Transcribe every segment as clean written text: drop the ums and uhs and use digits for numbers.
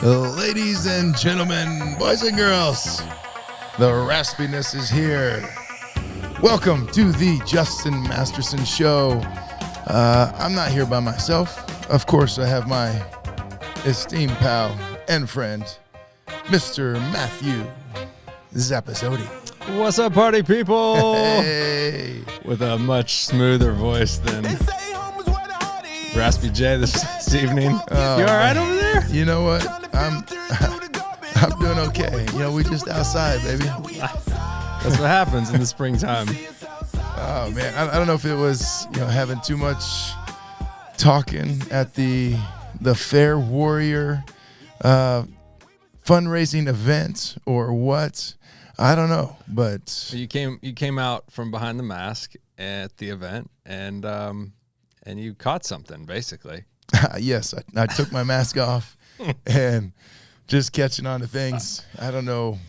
Ladies and gentlemen, boys and girls, the raspiness is here. Welcome to the Justin Masterson Show. I'm not here by myself. Of course, I have my esteemed pal and friend, Mr. Matthew Zappasodi. What's up, party people? Hey. With a much smoother voice than Raspy J this evening. You all right over there? You know what? I'm doing okay. You know, we just outside, baby. That's what happens in the springtime. Oh man, I don't know if it was having too much talking at the PHARE Warrior fundraising event or what. I don't know, but You came out from behind the mask at the event, and you caught something basically. yes, I took my mask off and just catching on to things. I don't know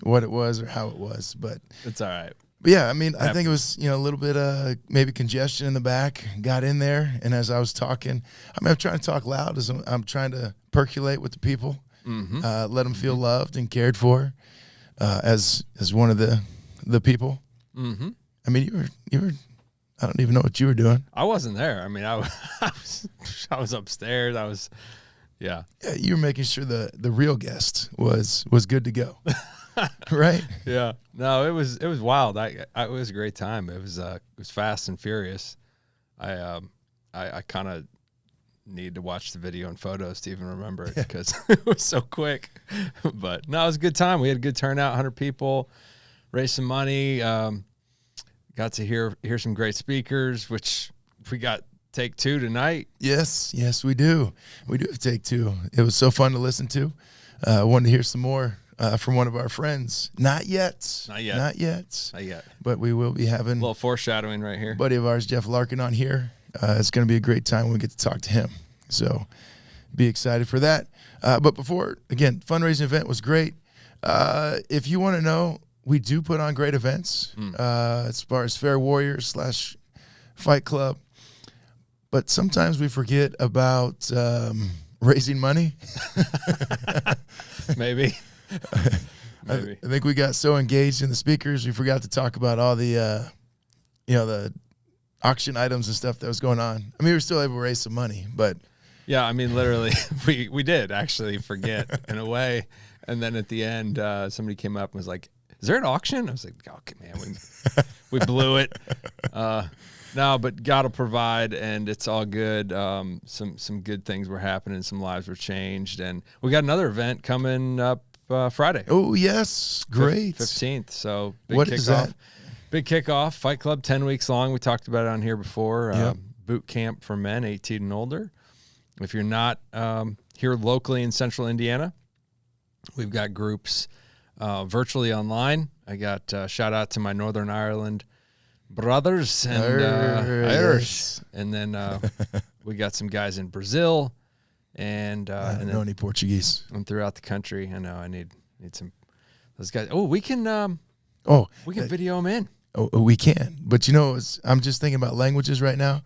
what it was or how it was, but it's all right. But yeah, I mean, I think it was a little bit maybe congestion in the back. Got in there, and as I was talking, I'm trying to talk loud as I'm trying to percolate with the people, let them feel loved and cared for. As one of the people. Mm-hmm. I mean, you were. I don't even know what you were doing. I wasn't there. I mean, I was upstairs. Yeah, you were making sure the real guest was good to go, right? Yeah. No, it was wild. It was a great time. It was fast and furious. I kind of need to watch the video and photos to even remember it because it was so quick. But no, it was a good time. We had a good turnout, 100 people, raised some money. Got to hear some great speakers, which we got take 2 tonight. Yes, we do. We do have take 2. It was so fun to listen to. Wanted to hear some more from one of our friends. Not yet. But we will be having a little foreshadowing right here. Buddy of ours, Jeff Larkin, on here. It's going to be a great time when we get to talk to him. So be excited for that. But before, again, fundraising event was great. If you want to know, we do put on great events as far as PHARE Warriors / Fight Club. But sometimes we forget about raising money. Maybe. I think we got so engaged in the speakers, we forgot to talk about all the, the auction items and stuff that was going on. I mean, we were still able to raise some money, but yeah, I mean, literally, we did actually forget in a way. And then at the end, somebody came up and was like, "Is there an auction?" I was like, "Okay, man, we blew it." No, but God will provide, and it's all good. Some good things were happening, some lives were changed, and we got another event coming up Friday. Oh yes, great, 15th. So big what kickoff. Is that? Big kickoff, Fight Club, 10 weeks long. We talked about it on here before. Yep. Boot camp for men 18 and older. If you're not here locally in central Indiana, we've got groups virtually online. I got shout out to my Northern Ireland brothers and Irish. And then we got some guys in Brazil and I don't know any Portuguese. And throughout the country. I know I need some those guys. Oh, we can video them in. Oh, we can. But I'm just thinking about languages right now.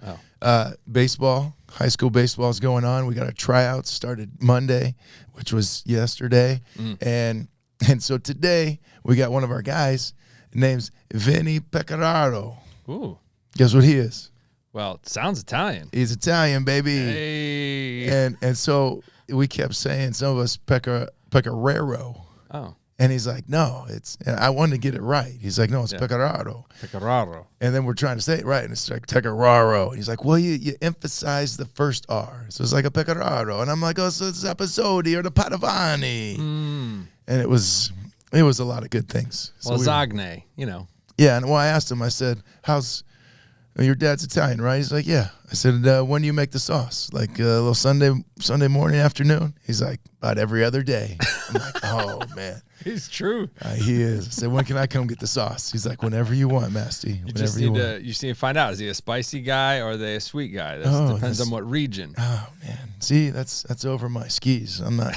Baseball, high school baseball is going on. We got our tryouts started Monday, which was yesterday. And so today we got one of our guys named Vinny Pecoraro. Ooh. Guess what he is? Well, it sounds Italian. He's Italian, baby. Hey. And so we kept saying, some of us, Pecoraro. Oh. And he's like, no, and I wanted to get it right. He's like, no, it's Pecoraro. Pecoraro. And then we're trying to say it right, and it's like Pecoraro. And he's like, well, you emphasize the first R. So it's like a Pecoraro. And I'm like, oh, so it's Zappasodi or the Padavani. And it was a lot of good things. So Lasagne, Yeah, and I asked him, I said, your dad's Italian, right? He's like, yeah. I said, when do you make the sauce? Like a little Sunday morning, afternoon? He's like, about every other day. I'm like, oh, man. He's true. He is. I said, when can I come get the sauce? He's like, whenever you want, Masty. You just need to find out. Is he a spicy guy or are they a sweet guy? That depends on what region. Oh, man. See, that's over my skis. I'm not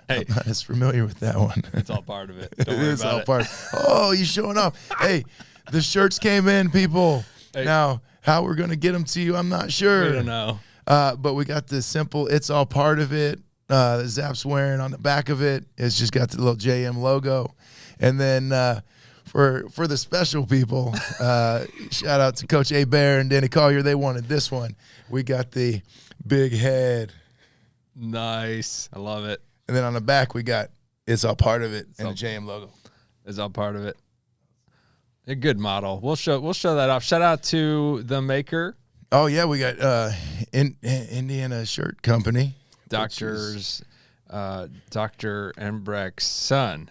I'm not as familiar with that one. It's all part of it. Don't worry It's about all it. part. Oh, you showing off. Hey, the shirts came in, people. Hey. Now, how we're going to get them to you, I'm not sure. We don't know. But we got this simple, it's all part of it. that Zap's wearing on the back of it. It's just got the little JM logo. And then for the special people, shout out to Coach A. Bear and Danny Collier. They wanted this one. We got the big head. Nice. I love it. And then on the back, we got It's All Part of It and the JM logo. It's all part of it. A good model. We'll show that off. Shout out to the maker. Oh, yeah. We got Indiana Shirt Company. Dr. Embrecht's son.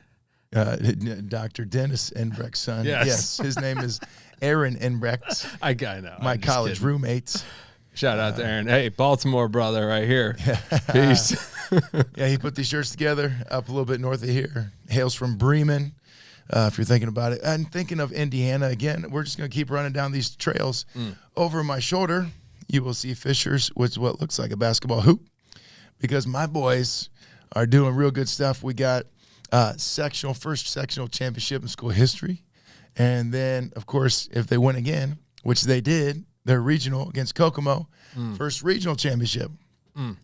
Dr. Dennis Enbrecht's son. Yes. His name is Aaron Enbrecht. I know. My college roommates. Shout out to Aaron. Hey, Baltimore brother right here. Peace. Yeah, he put these shirts together up a little bit north of here. Hails from Bremen, if you're thinking about it. And thinking of Indiana, again, we're just going to keep running down these trails. Over my shoulder, you will see Fishers with what looks like a basketball hoop, because my boys are doing real good stuff. We got first sectional championship in school history. And then, of course, if they win again, which they did, they're regional against Kokomo, first regional championship.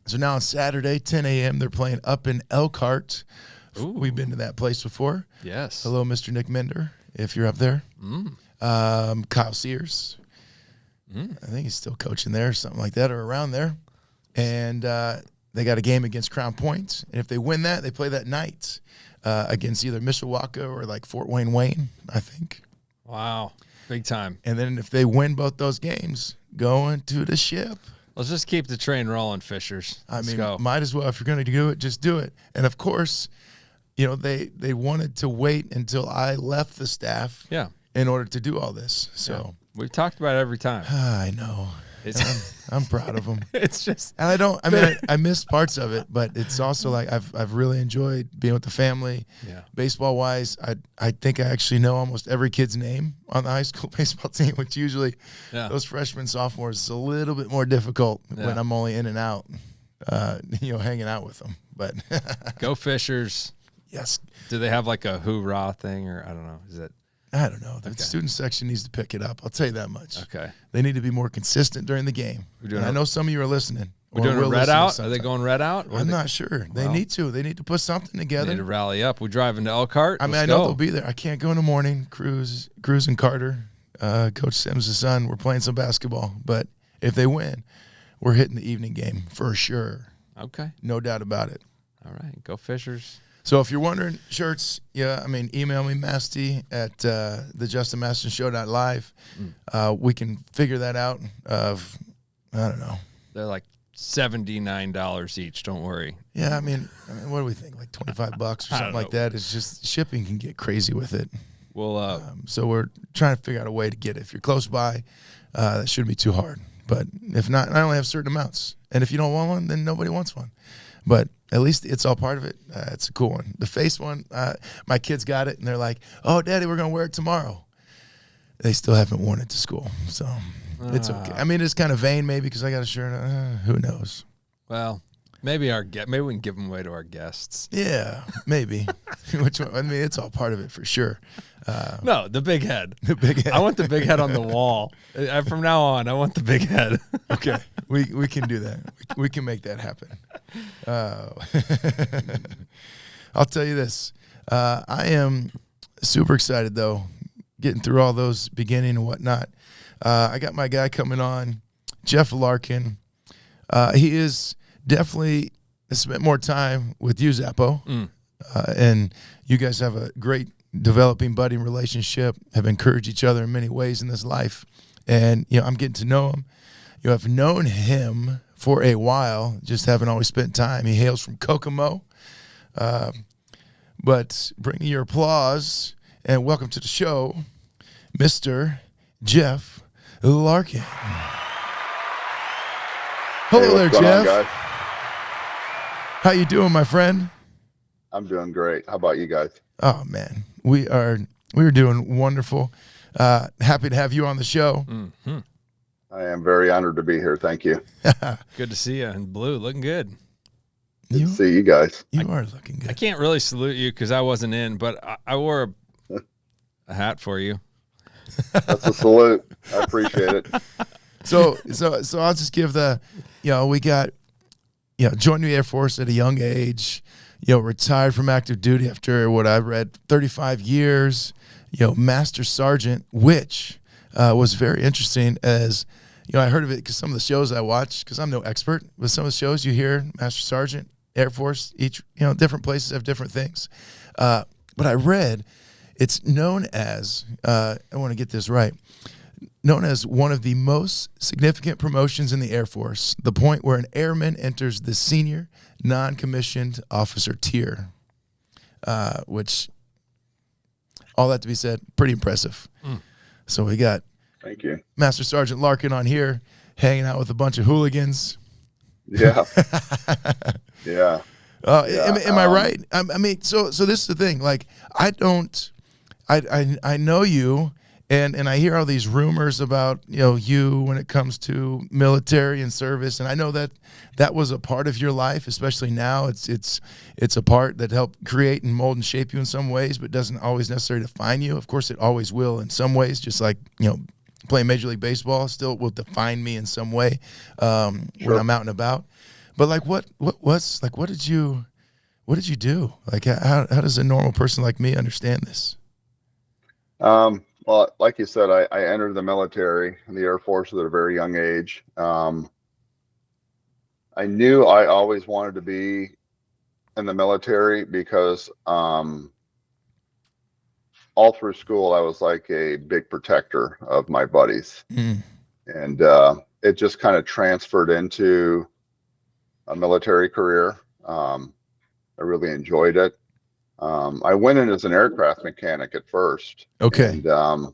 So now on Saturday, 10 a.m., they're playing up in Elkhart. Ooh. We've been to that place before. Yes. Hello, Mr. Nick Mender, if you're up there. Kyle Sears. I think he's still coaching there, something like that, or around there. And they got a game against Crown Point. And if they win that, they play that night against either Mishawaka or like Fort Wayne, I think. Wow. Big time. And then if they win both those games, going to the ship. Let's just keep the train rolling, Fishers. Let's go. Might as well. If you're going to do it, just do it. And, of course, you know, they wanted to wait until I left the staff in order to do all this. So we've talked about it every time. I know. I'm proud of them. It's just, and I missed parts of it, but it's also like I've really enjoyed being with the family. Yeah. Baseball wise, I think I actually know almost every kid's name on the high school baseball team, which usually those freshmen, sophomores is a little bit more difficult when I'm only in and out, hanging out with them. But go Fishers. Yes. Do they have like a hoorah thing, or I don't know? Is it? I don't know. The student section needs to pick it up. I'll tell you that much. Okay. They need to be more consistent during the game. I know some of you are listening. We're doing a red out? Are they going red out? I'm not sure. They need to. They need to put something together. They need to rally up. We're driving to Elkhart. I know they'll be there. I can't go in the morning. Cruz and Carter, Coach Sims' son, we're playing some basketball. But if they win, we're hitting the evening game for sure. Okay. No doubt about it. All right. Go Fishers. So if you're wondering, shirts, email me, Masty, at thejustinmastersonshow.live. We can figure that out. I don't know. They're like $79 each. Don't worry. Yeah, I mean, what do we think? Like $25 or something like that. It's just shipping can get crazy with it. Well, so we're trying to figure out a way to get it. If you're close by, that shouldn't be too hard. But if not, I only have certain amounts. And if you don't want one, then nobody wants one. But at least it's all part of it. It's a cool one. The face one, my kids got it, and they're like, "Oh, Daddy, we're going to wear it tomorrow." They still haven't worn it to school, so it's okay. I mean, it's kind of vain maybe because I got a shirt. Who knows? Well, maybe maybe we can give them away to our guests. Yeah, maybe. Which one? I mean, it's all part of it for sure. No, the big head. The big head. I want the big head on the wall. From now on, I want the big head. Okay, we can do that. We can make that happen. I'll tell you this. I am super excited, though, getting through all those beginning and whatnot. I got my guy coming on, Jeff Larkin. He is definitely spent more time with you, Zappo. And you guys have a great developing budding relationship, have encouraged each other in many ways in this life. And, I'm getting to know him. You have known him for a while, just haven't always spent time. He hails from Kokomo. But bring your applause and welcome to the show, Mr. Jeff Larkin. Hello there, Jeff. On, how you doing, my friend? I'm doing great. How about you guys? Oh man, we're doing wonderful. Happy to have you on the show. Mm-hmm. I am very honored to be here. Thank you. Good to see you in blue, looking good. Good to see you guys. You are looking good. I can't really salute you because I wasn't in, but I wore a hat for you. That's a salute. I appreciate it. So I'll just give we got joined the Air Force at a young age, retired from active duty after what I read, 35 years, Master Sergeant, which was very interesting as, I heard of it because some of the shows I watch, because I'm no expert, but some of the shows you hear, Master Sergeant, Air Force, each, different places have different things. But I read it's known as, I want to get this right, known as one of the most significant promotions in the Air Force, the point where an airman enters the senior non-commissioned officer tier, which, all that to be said, pretty impressive. So we got Thank you. Master Sergeant Larkin on here, hanging out with a bunch of hooligans. Yeah. Yeah. Am I right? I mean, so this is the thing. Like, I know you, and I hear all these rumors about you when it comes to military and service, and I know that was a part of your life, especially now. It's a part that helped create and mold and shape you in some ways, but doesn't always necessarily define you. Of course, it always will in some ways, just like playing Major League Baseball still will define me in some way when I'm out and about. But like, what did you do? Like, how does a normal person like me understand this? Well, like you said, I entered the military, the Air Force at a very young age. I knew I always wanted to be in the military because all through school, I was like a big protector of my buddies. And it just kind of transferred into a military career. I really enjoyed it. I went in as an aircraft mechanic at first. Okay. And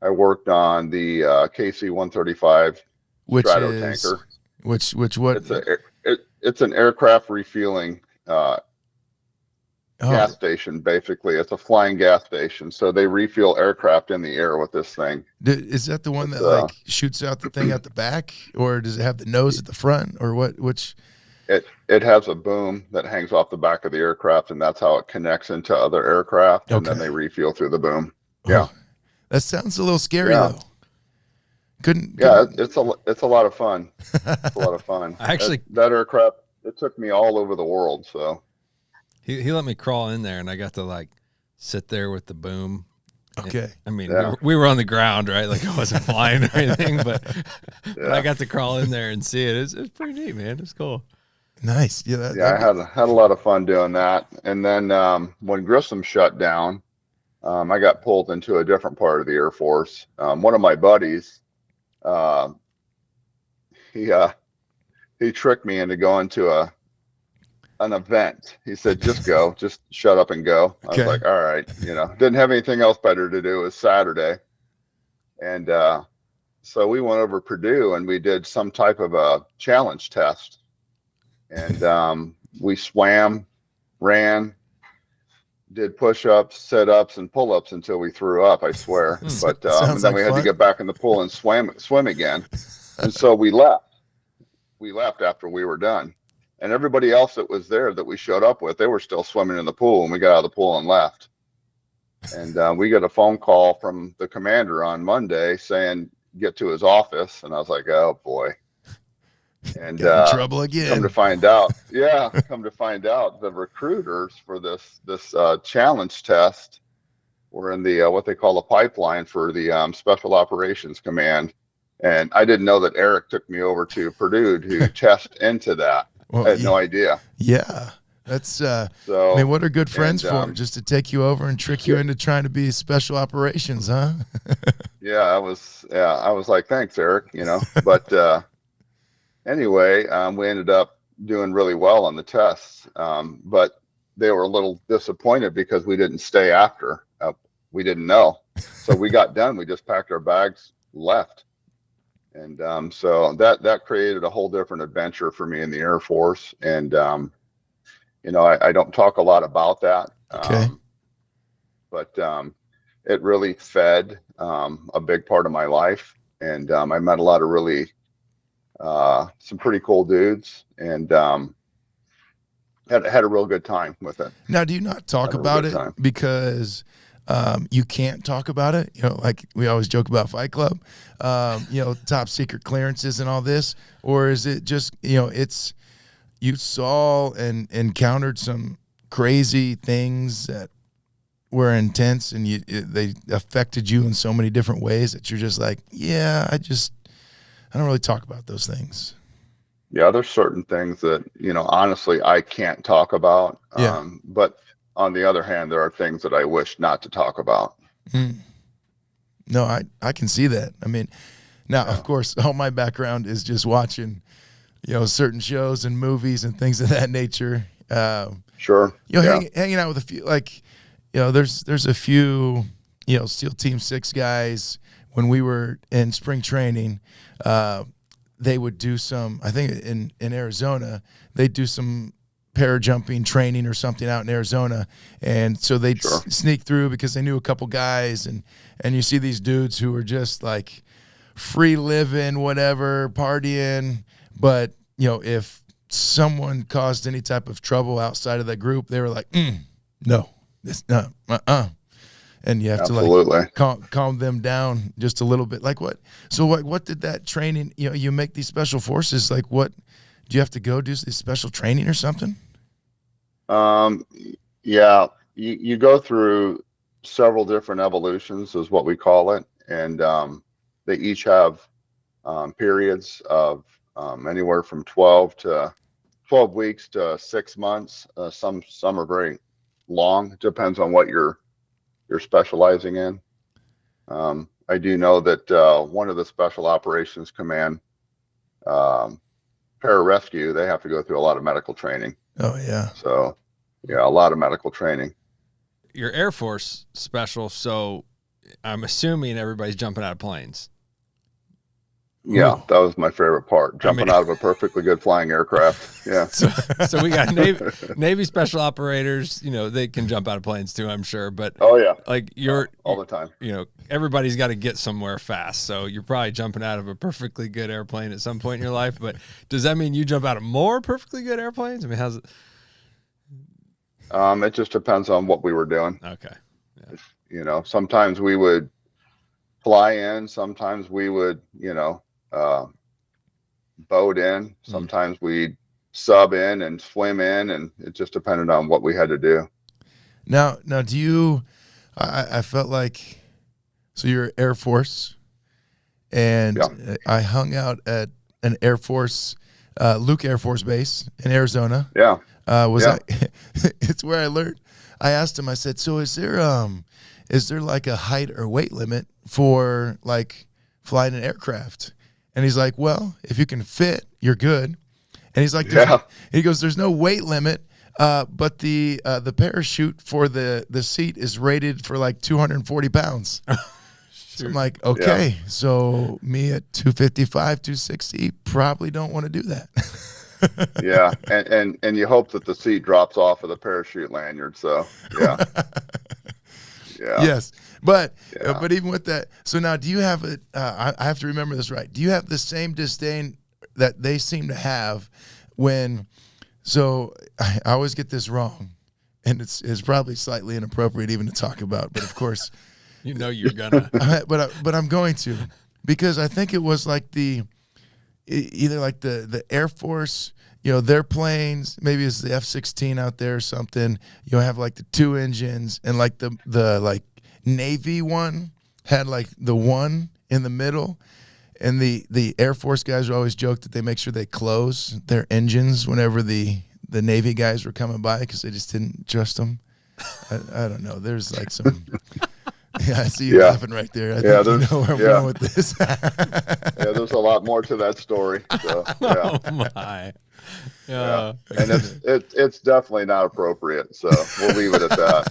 I worked on the KC-135 Strato tanker. Which what? It's an aircraft refueling gas station, basically. It's a flying gas station. So they refuel aircraft in the air with this thing. Is that the one that like shoots out the thing at the back, or does it have the nose at the front, or what? Which? It has a boom that hangs off the back of the aircraft, and that's how it connects into other aircraft, and then they refuel through the boom. Yeah, that sounds a little scary though. It's a lot of fun. It's a lot of fun. Actually, that aircraft, it took me all over the world. So he let me crawl in there, and I got to like sit there with the boom. Okay. I mean, we were on the ground, right? Like I wasn't flying or anything, but I got to crawl in there and see it. It's pretty neat, man. It's cool. Nice. I had a lot of fun doing that. And then when Grissom shut down, I got pulled into a different part of the Air Force. One of my buddies, he tricked me into going to an event. He said, just go, just shut up and go. I was like, all right, didn't have anything else better to do. It was Saturday. And so we went over Purdue and we did some type of a challenge test. And we swam, ran, did push-ups, sit-ups, and pull-ups until we threw up, I swear. But and then we had to get back in the pool and swim again. And so we left. We left after we were done. And everybody else that was there that we showed up with, they were still swimming in the pool, and we got out of the pool and left. And we got a phone call from the commander on Monday saying, get to his office. And I was like, oh, boy. And trouble again. Come to find out, the recruiters for this challenge test were in the what they call a pipeline for the Special Operations Command, and I didn't know that Eric took me over to Purdue to test into that. Well, I had no idea. Yeah, that's I mean, what are good friends for? Just to take you over and trick you into trying to be special operations, huh? I was like, thanks, Eric. But. Anyway, we ended up doing really well on the tests, but they were a little disappointed because we didn't stay after. We didn't know. So we got done. We just packed our bags, left. And so that created a whole different adventure for me in the Air Force. And, I don't talk a lot about that. But it really fed a big part of my life. And I met a lot of really some pretty cool dudes, and had a real good time with it. Now, do you not talk about it because you can't talk about it? Like we always joke about Fight Club, top secret clearances and all this, or is it just it's you saw and encountered some crazy things that were intense, and they affected you in so many different ways that you're just like, yeah, I don't really talk about those things. Yeah, there's certain things that, honestly, I can't talk about. Yeah. But on the other hand, there are things that I wish not to talk about. No, I can see that. I mean, now, of course, all my background is just watching, certain shows and movies and things of that nature. Sure. Hanging out with a few, like, there's a few, SEAL Team 6 guys when we were in spring training. They would do some, I think in Arizona, they'd do some parajumping training or something out in Arizona. And so they'd sneak through because they knew a couple guys. And you see these dudes who are just like free living, whatever, partying. But, if someone caused any type of trouble outside of that group, they were like, no, this, and you have to like calm them down just a little bit. Like what? So what did that training? You make these special forces. Like what? Do you have to go do this special training or something? Yeah, you go through several different evolutions, is what we call it, and they each have periods of anywhere from 12 weeks to 6 months. Some are very long. It depends on what you're specializing in. I do know that one of the Special Operations Command pararescue, they have to go through a lot of medical training. Oh yeah. So yeah, a lot of medical training. Your Air Force special, so I'm assuming everybody's jumping out of planes. Yeah, that was my favorite part. Jumping out of a perfectly good flying aircraft. Yeah. So we got Navy special operators, they can jump out of planes too, I'm sure. But oh yeah, like all the time. Everybody's got to get somewhere fast. So you're probably jumping out of a perfectly good airplane at some point in your life. But does that mean you jump out of more perfectly good airplanes? I mean, how's it? It just depends on what we were doing. Okay. Yeah. Sometimes we would fly in, sometimes we would, boat in, sometimes we'd sub in and swim in, and it just depended on what we had to do. Now do you, I felt like, so you're Air Force, and I hung out at an Air Force, Luke Air Force Base in Arizona. Yeah. It's where I learned. I asked him, I said, so is there like a height or weight limit for like flying an aircraft? And he's like, well, if you can fit, you're good. And he's like, he goes, there's no weight limit, but the parachute for the seat is rated for like 240 pounds. So I'm like, okay, so me at 255, 260, probably don't want to do that. Yeah, and you hope that the seat drops off of the parachute lanyard. So yeah. Yes, but even with that, so now do you have it? I have to remember this right. Do you have the same disdain that they seem to have when? So I always get this wrong, and it's probably slightly inappropriate even to talk about. But of course, you're gonna. But I'm going to, because I think it was like either like the Air Force, their planes, maybe it's the F-16 out there or something. You'll have like the 2 engines, and like the like Navy one had like the one in the middle, and the Air Force guys would always joke that they make sure they close their engines whenever the Navy guys were coming by because they just didn't trust them. I don't know. There's like some. Yeah, I see you laughing right there. I think you know where I'm going with this. Yeah, there's a lot more to that story. So, yeah. Oh my. Yeah. And it's definitely not appropriate. So we'll leave it at that.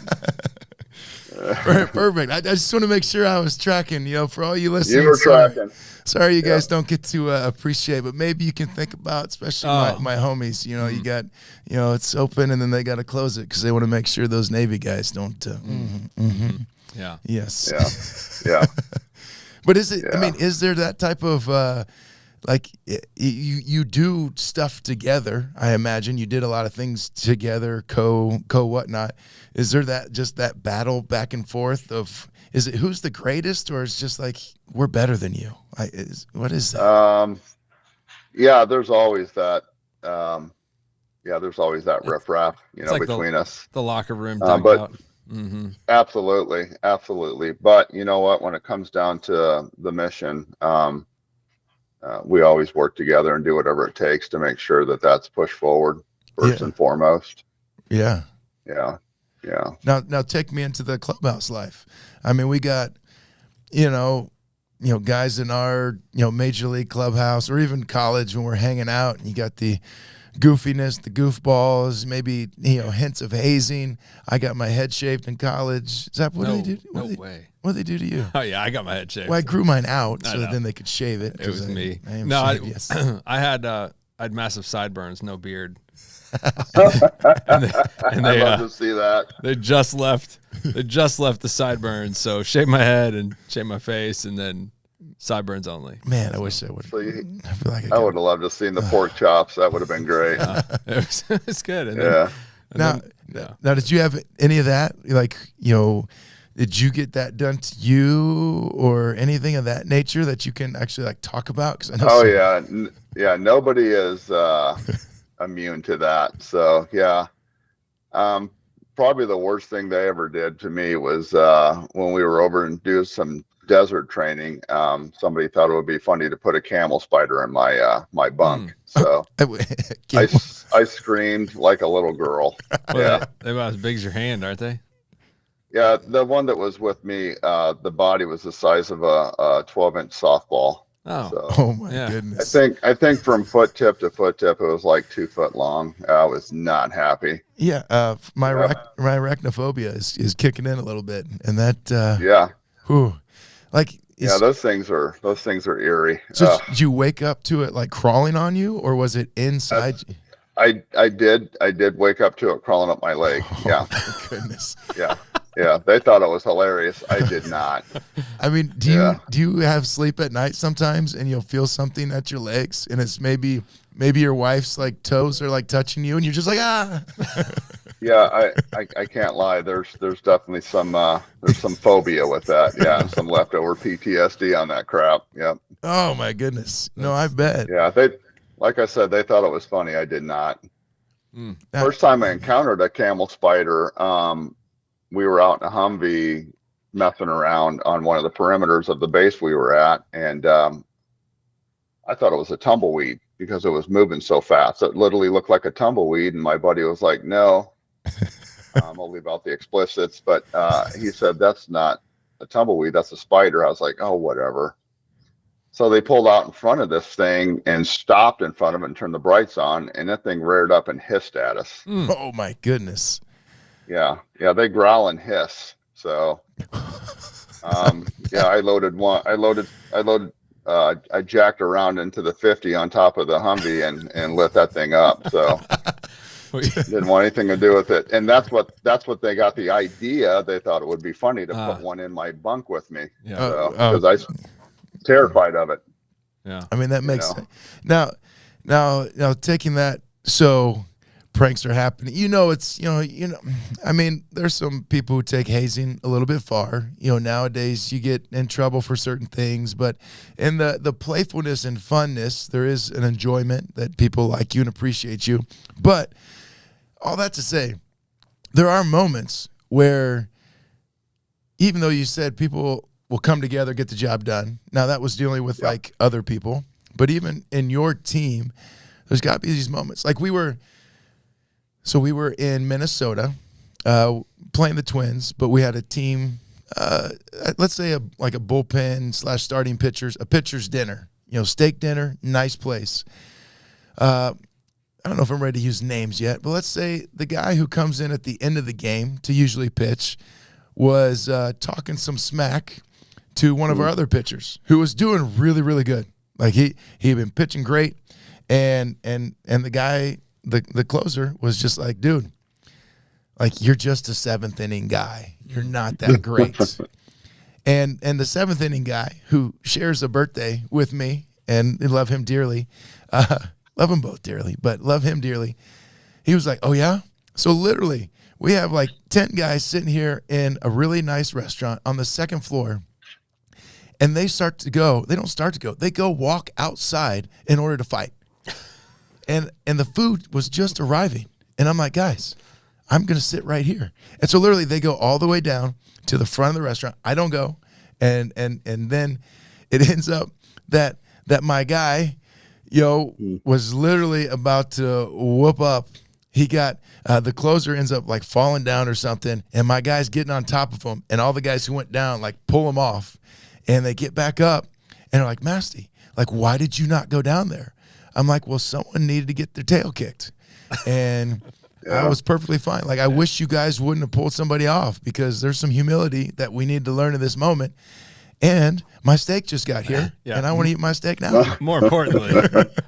Perfect. I just want to make sure I was tracking. For all you listening, you were tracking. Sorry, you guys don't get to appreciate, but maybe you can think about, especially my homies. You got, it's open, and then they got to close it because they want to make sure those Navy guys don't. Yeah. Yes. Yeah. But is it? I mean, is there that type of like you do stuff together? I imagine you did a lot of things together, co whatnot. Is there that battle back and forth of? Is it who's the greatest, or is just like we're better than you? What is that? Yeah, there's always that. there's always that riffraff, like between us. The locker room But dugout. Mm-hmm. absolutely. But you know what? When it comes down to the mission, we always work together and do whatever it takes to make sure that that's pushed forward first and foremost. Yeah. Now take me into the clubhouse life. I mean, we got, guys in our, major league clubhouse or even college when we're hanging out, and you got the goofiness, the goofballs, maybe, hints of hazing. I got my head shaved in college. Zap, what do they do? No way. What do they do to you? Oh yeah, I got my head shaved. Well, I grew mine out so that then they could shave it. It was me. I am shaved, yes. I had massive sideburns, no beard. and they I'd love to see that. They just left the sideburns, so shave my head and shave my face, and then sideburns only. Man, I wish I would. So I feel like I would have loved to have seen the pork chops. That would have been great. It was good. And now, did you have any of that? Like, did you get that done to you or anything of that nature that you can actually like talk about? Because I know. Yeah. Nobody is immune to that. So yeah. Probably the worst thing they ever did to me was when we were over and do some desert training. Somebody thought it would be funny to put a camel spider in my bunk. So I screamed like a little girl. Well, they're about as big as your hand, aren't they? Yeah, the one that was with me, the body was the size of a 12-inch softball. Oh my goodness! I think from foot tip to foot tip, it was like 2 foot long. I was not happy. Yeah, my arachnophobia is kicking in a little bit, and that those things are eerie. So did you wake up to it like crawling on you, or was it inside you? I did wake up to it crawling up my leg. Yeah. My goodness. Yeah. They thought it was hilarious. I did not. I mean, do you have sleep at night sometimes and you'll feel something at your legs and it's maybe your wife's like toes are like touching you and you're just like, ah. Yeah, I can't lie. There's definitely some phobia with that. Yeah, some leftover PTSD on that crap. Yeah. Oh my goodness. No, I bet. Yeah, like I said, they thought it was funny. I did not. First time I encountered a camel spider, we were out in a Humvee messing around on one of the perimeters of the base we were at, and I thought it was a tumbleweed because it was moving so fast. It literally looked like a tumbleweed, and my buddy was like, no. I'll leave out the explicits, but he said, that's not a tumbleweed, that's a spider. I was like, oh, whatever. So they pulled out in front of this thing and stopped in front of it and turned the brights on, and that thing reared up and hissed at us. Oh my goodness. Yeah, they growl and hiss. So I loaded one. I jacked around into the 50 on top of the Humvee and lit that thing up. So didn't want anything to do with it. And that's what they got the idea. They thought it would be funny to put one in my bunk with me. Yeah. Because I was terrified of it. Yeah. I mean, that makes sense. Now taking that, so pranks are happening. It's, I mean, there's some people who take hazing a little bit far. Nowadays you get in trouble for certain things, but in the playfulness and funness, there is an enjoyment that people like you and appreciate you. But all that to say, there are moments where, even though you said people will come together, get the job done. Now that was dealing with like other people, but even in your team, there's got to be these moments. Like we were in Minnesota playing the Twins, but we had a team, let's say a bullpen / starting pitchers, a pitcher's dinner, steak dinner, nice place. I don't know if I'm ready to use names yet, but let's say the guy who comes in at the end of the game to usually pitch was talking some smack to one of our other pitchers who was doing really, really good. Like he'd been pitching great, and the guy, the closer, was just like, dude, like you're just a 7th inning guy. You're not that great. and the 7th inning guy who shares a birthday with me and love him dearly, love them both dearly, but love him dearly. He was like, oh yeah? So literally we have like 10 guys sitting here in a really nice restaurant on the 2nd floor, and they don't start to go, they go walk outside in order to fight. and the food was just arriving. And I'm like, guys, I'm going to sit right here. And so literally they go all the way down to the front of the restaurant. I don't go. And then it ends up that my guy, was literally about to whoop up. He got, the closer ends up like falling down or something. And my guy's getting on top of him. And all the guys who went down, like pull him off. And they get back up and they're like, Masty, like, why did you not go down there? I'm like, well, someone needed to get their tail kicked. And I was perfectly fine. Like, I wish you guys wouldn't have pulled somebody off, because there's some humility that we need to learn in this moment. And my steak just got here, and I want to eat my steak now. More importantly,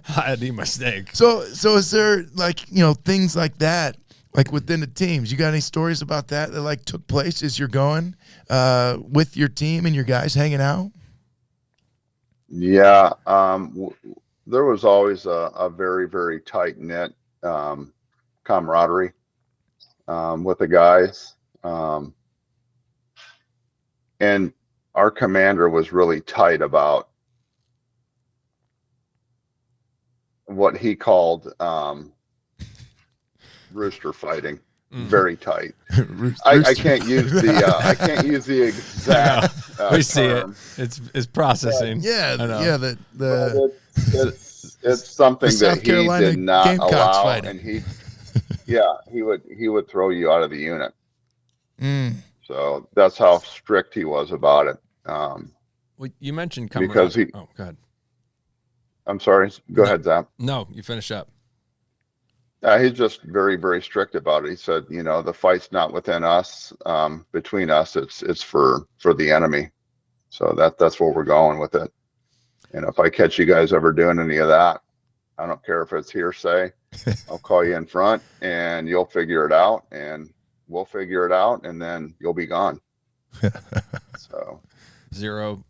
I had to eat my steak. So is there, like, things like that, like within the teams? You got any stories about that like took place as you're going with your team and your guys hanging out? Yeah. There was always a very, very tight knit camaraderie with the guys. And our commander was really tight about what he called rooster fighting. Very tight. I can't use the exact we see term. It's processing. It's something South that Carolina he did not Gamecocks allow, fighting. and he would throw you out of the unit. So that's how strict he was about it. Well, you mentioned because he. Oh, go ahead. I'm sorry. Go ahead, Zap. No, you finish up. He's just very, very strict about it. He said, the fight's not within us, between us. It's for the enemy. So that's where we're going with it. And if I catch you guys ever doing any of that, I don't care if it's hearsay. I'll call you in front, and you'll figure it out, and we'll figure it out, and then you'll be gone. So zero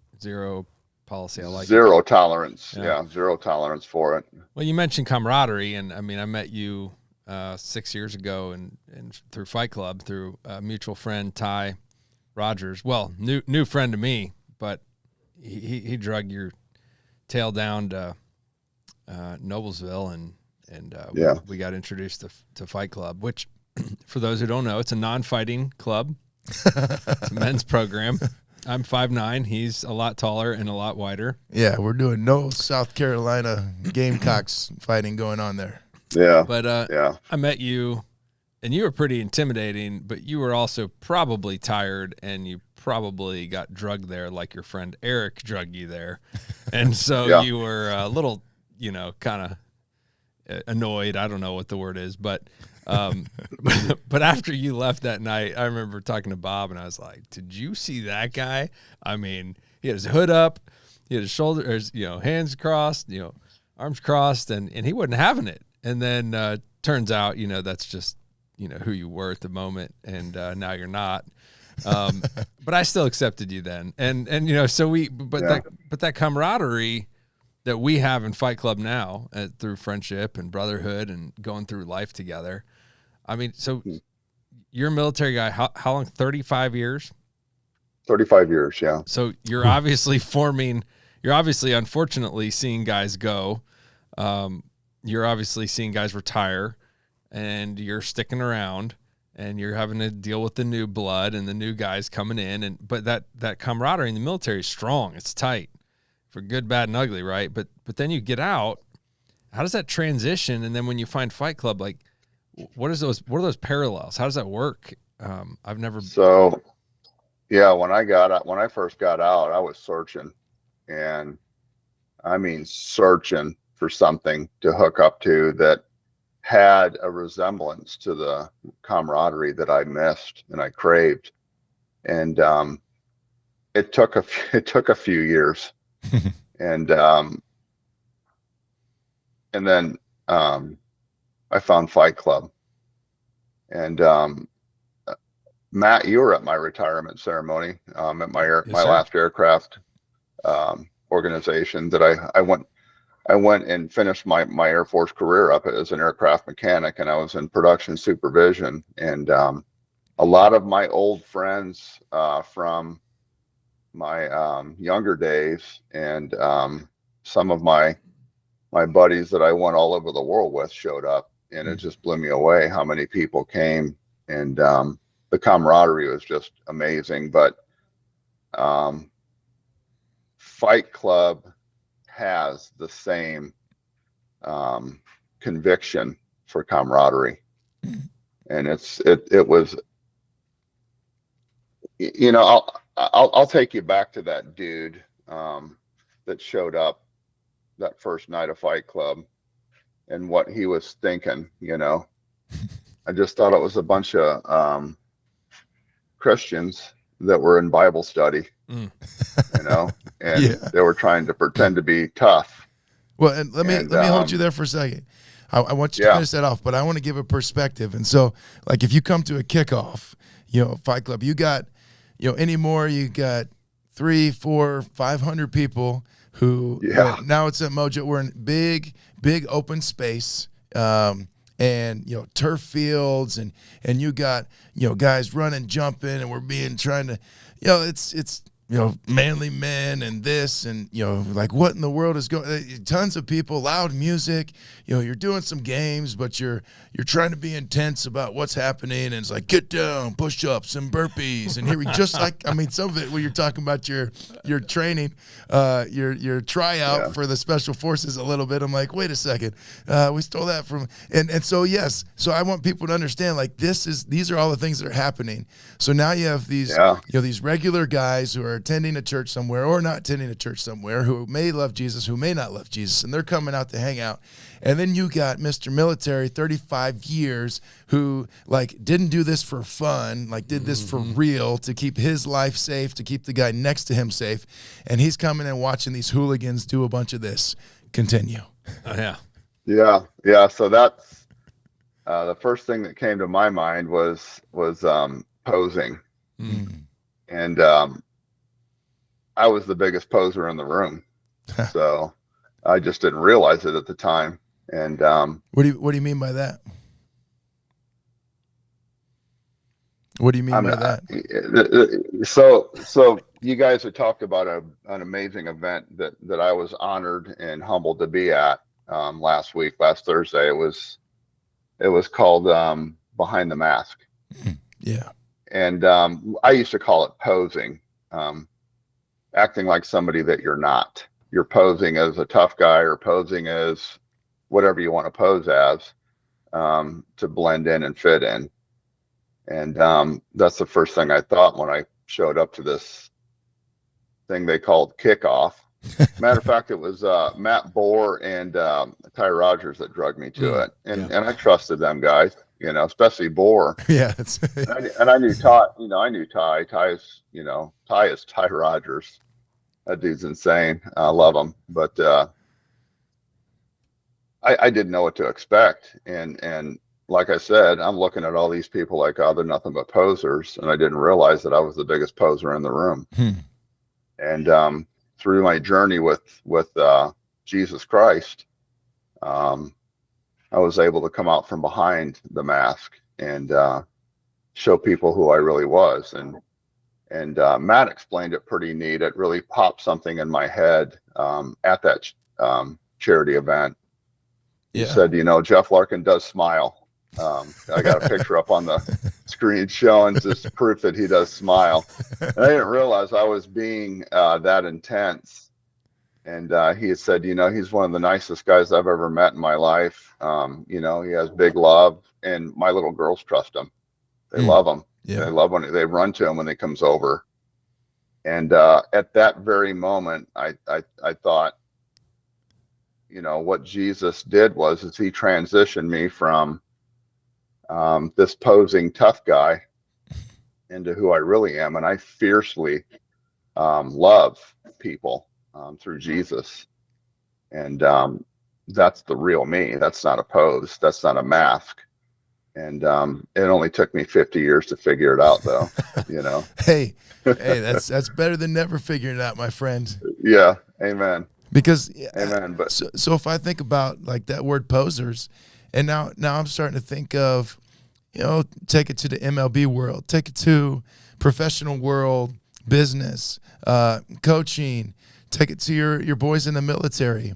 policy. I like zero tolerance. Yeah, zero tolerance for it. Well, you mentioned camaraderie, and I mean, I met you 6 years ago, and through Fight Club, through a mutual friend, Ty Rogers. Well, new friend to me, but he drug your tail down to Noblesville, and we got introduced to Fight Club, which, for those who don't know, it's a non-fighting club. It's a men's program. I'm 5'9". He's a lot taller and a lot wider. Yeah, we're doing no South Carolina Gamecocks fighting going on there. Yeah. But I met you, and you were pretty intimidating, but you were also probably tired, and you probably got drugged there like your friend Eric drugged you there. And so you were a little, kind of annoyed. I don't know what the word is, but but after you left that night, I remember talking to Bob, and I was like, did you see that guy? I mean, he had his hood up, he had his shoulders, hands crossed, arms crossed, and he wasn't having it. And then turns out, that's just, who you were at the moment, and now you're not. But I still accepted you then. And so that camaraderie that we have in Fight Club now, through friendship and brotherhood and going through life together. I mean, so you're a military guy. How long? 35 years? 35 years, yeah. So you're obviously unfortunately seeing guys go. You're obviously seeing guys retire, and you're sticking around, and you're having to deal with the new blood and the new guys coming in. But that camaraderie in the military is strong. It's tight for good, bad, and ugly, right? But then you get out. How does that transition? And then when you find Fight Club, like, what are those parallels? How does that work? I've never. So, yeah, when I first got out, I was searching, and I mean searching for something to hook up to that had a resemblance to the camaraderie that I missed and I craved. And it took a few years. And then I found Fight Club. And Matt, you were at my retirement ceremony at my last aircraft organization that I went and finished my Air Force career up as an aircraft mechanic, and I was in production supervision. And a lot of my old friends from my younger days, and some of my my buddies that I went all over the world with showed up, and it just blew me away how many people came, and the camaraderie was just amazing. But Fight Club has the same conviction for camaraderie, and it was, you know, I'll take you back to that dude that showed up that first night of Fight Club and what he was thinking. You know, I just thought it was a bunch of Christians that were in Bible study, you know, and they were trying to pretend to be tough. Well, and let me hold you there for a second. I want you to finish that off, but I want to give a perspective. And so, like, if you come to a kickoff, you know, Fight Club, you got, you know, anymore, you got 300, 400, 500 people who, you know, now it's at Mojo. We're in big open space, and, you know, turf fields, and you got, you know, guys running, jumping, and we're trying to, you know, it's, you know, manly men and this, and, you know, like, what in the world is going, tons of people, loud music, you know, you're doing some games, but you're trying to be intense about what's happening. And it's like, get down, push ups and burpees. And here we just like, I mean, some of it when you're talking about your training, your tryout for the special forces a little bit. I'm like, wait a second. We stole that from, and so, yes. So I want people to understand, like, these are all the things that are happening. So now you have these, you know, these regular guys who are attending a church somewhere or not attending a church somewhere, who may love Jesus, who may not love Jesus, and they're coming out to hang out. And then you got Mr. Military, 35 years, who, like, didn't do this for fun, like, did this for real, to keep his life safe, to keep the guy next to him safe. And he's coming and watching these hooligans do a bunch of this. Continue. Yeah. So that's the first thing that came to my mind was posing. And I was the biggest poser in the room. So I just didn't realize it at the time. And what do you mean by that? What do you mean by that? So you guys had talked about an amazing event that I was honored and humbled to be at last Thursday. It was called Behind the Mask. Yeah. And I used to call it posing, acting like somebody that you're not. You're posing as a tough guy, or posing as whatever you want to pose as, to blend in and fit in. And that's the first thing I thought when I showed up to this thing they called kickoff. Matter of fact, it was Matt Bohr and Ty Rogers that drugged me to it. And I trusted them guys, you know, especially Bohr. Yeah. and I knew Ty, you know, Ty is Ty Rogers. That dude's insane. I love him. But I didn't know what to expect. And like I said, I'm looking at all these people like, oh, they're nothing but posers. And I didn't realize that I was the biggest poser in the room. And through my journey with Jesus Christ, I was able to come out from behind the mask and show people who I really was. And Matt explained it pretty neat. It really popped something in my head at that charity event. He said, you know, Jeff Larkin does smile. I got a picture up on the screen showing just proof that he does smile. And I didn't realize I was being that intense. And he had said, you know, he's one of the nicest guys I've ever met in my life. You know, he has big love, and my little girls trust him. They love him. Yeah. They love when they run to him when he comes over. And at that very moment, I thought, you know, what Jesus did was he transitioned me from this posing tough guy into who I really am. And I fiercely love people through Jesus. And that's the real me. That's not a pose. That's not a mask. And it only took me 50 years to figure it out, though, you know. Hey, that's better than never figuring it out, my friend. Yeah. Amen. Because amen. But so if I think about, like, that word posers, and now I'm starting to think of, you know, take it to the MLB world, take it to professional world, business, coaching, take it to your boys in the military.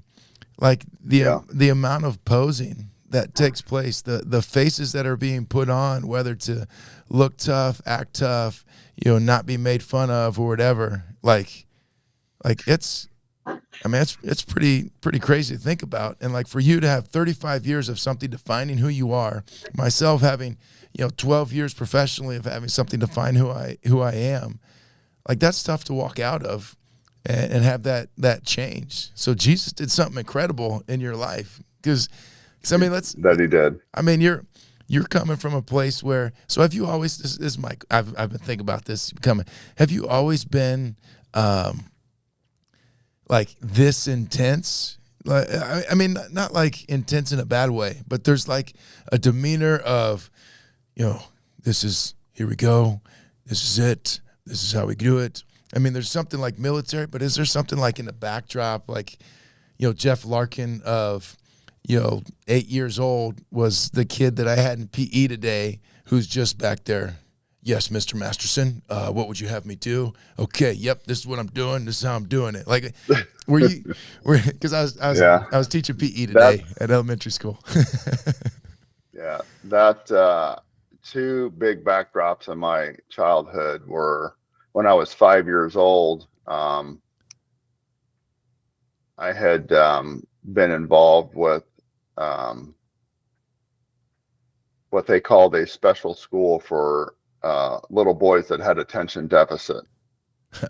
Like the amount of posing that takes place, the faces that are being put on, whether to look tough, act tough, not be made fun of or whatever. Like it's pretty crazy to think about. And like for you to have 35 years of something defining who you are, myself having, 12 years professionally of having something define who I am, like that's tough to walk out of and have that change. So Jesus did something incredible in your life because I mean, that he did. I mean, you're coming from a place where, so have you always, this is Mike, I've been thinking about this coming. Have you always been, like this intense? Like, I mean, not like intense in a bad way, but there's like a demeanor of, here we go. This is it. This is how we do it. I mean, there's something like military, but is there something like in the backdrop, like, Jeff Larkin of, 8 years old was the kid that I had in PE today who's just back there. Yes, Mr. Masterson, what would you have me do? Okay, yep, this is what I'm doing. This is how I'm doing it. Like, because I was teaching PE today at elementary school. Yeah, that two big backdrops in my childhood were when I was 5 years old. I had been involved with what they called a special school for little boys that had attention deficit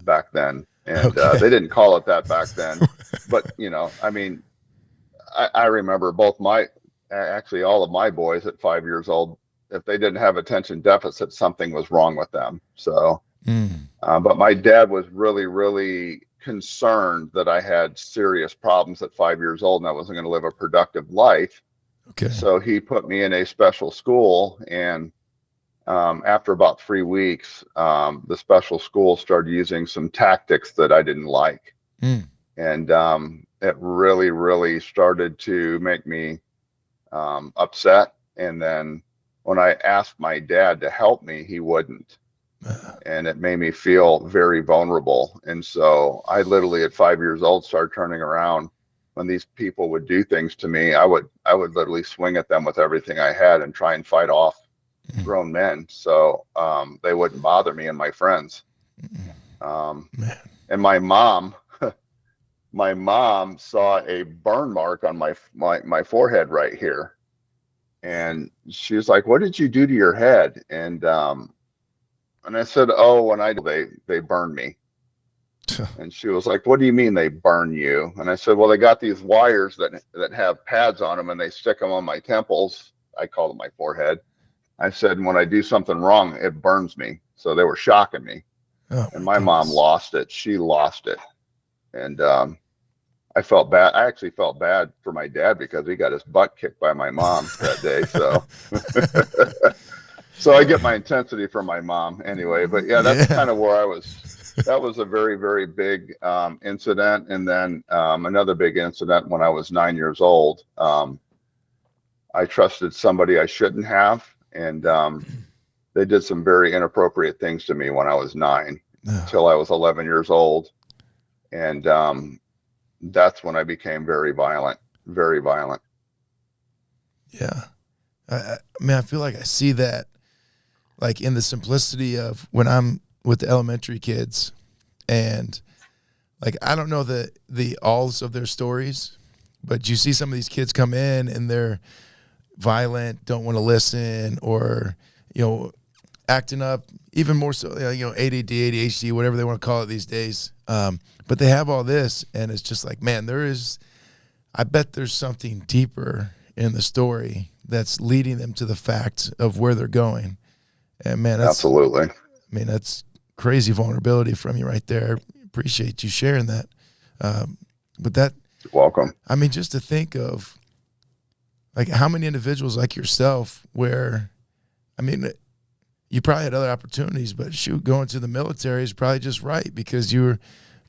back then. And they didn't call it that back then. But, I mean, I remember actually all of my boys at 5 years old, if they didn't have attention deficit, something was wrong with them. So, but my dad was really, really concerned that I had serious problems at 5 years old and I wasn't going to live a productive life. Okay. So he put me in a special school, and after about 3 weeks, the special school started using some tactics that I didn't like. And it really, really started to make me upset. And then when I asked my dad to help me, he wouldn't. And it made me feel very vulnerable. And so I literally at 5 years old started turning around. When these people would do things to me, I would literally swing at them with everything I had and try and fight off grown men, so they wouldn't bother me and my friends. And my mom saw a burn mark on my forehead right here, and she was like, "What did you do to your head?" And I said, "Oh, when they burned me." And she was like, "What do you mean they burn you?" And I said, "Well, they got these wires that have pads on them, and they stick them on my temples." I call it my forehead. I said, "When I do something wrong, it burns me." So they were shocking me. And my mom lost it. She lost it. And I felt bad. I actually felt bad for my dad because he got his butt kicked by my mom that day. So, so I get my intensity from my mom anyway. But yeah, that's kind of where I was. That was a very, very big incident. And then another big incident when I was 9 years old. I trusted somebody I shouldn't have. And they did some very inappropriate things to me when I was 9 until I was 11 years old. And that's when I became very violent, very violent. Yeah. I mean, I feel like I see that like in the simplicity of when I'm with the elementary kids, and like, I don't know the alls of their stories, but you see some of these kids come in and they're violent, don't want to listen, or, acting up, even more so, ADD, ADHD, whatever they want to call it these days. But they have all this, and it's just like, man, I bet there's something deeper in the story that's leading them to the fact of where they're going. And man, absolutely. I mean, that's crazy vulnerability from you right there. Appreciate you sharing that. But that, you're welcome. I mean, just to think of like how many individuals like yourself where, I mean, you probably had other opportunities, but shoot, going to the military is probably just right because you're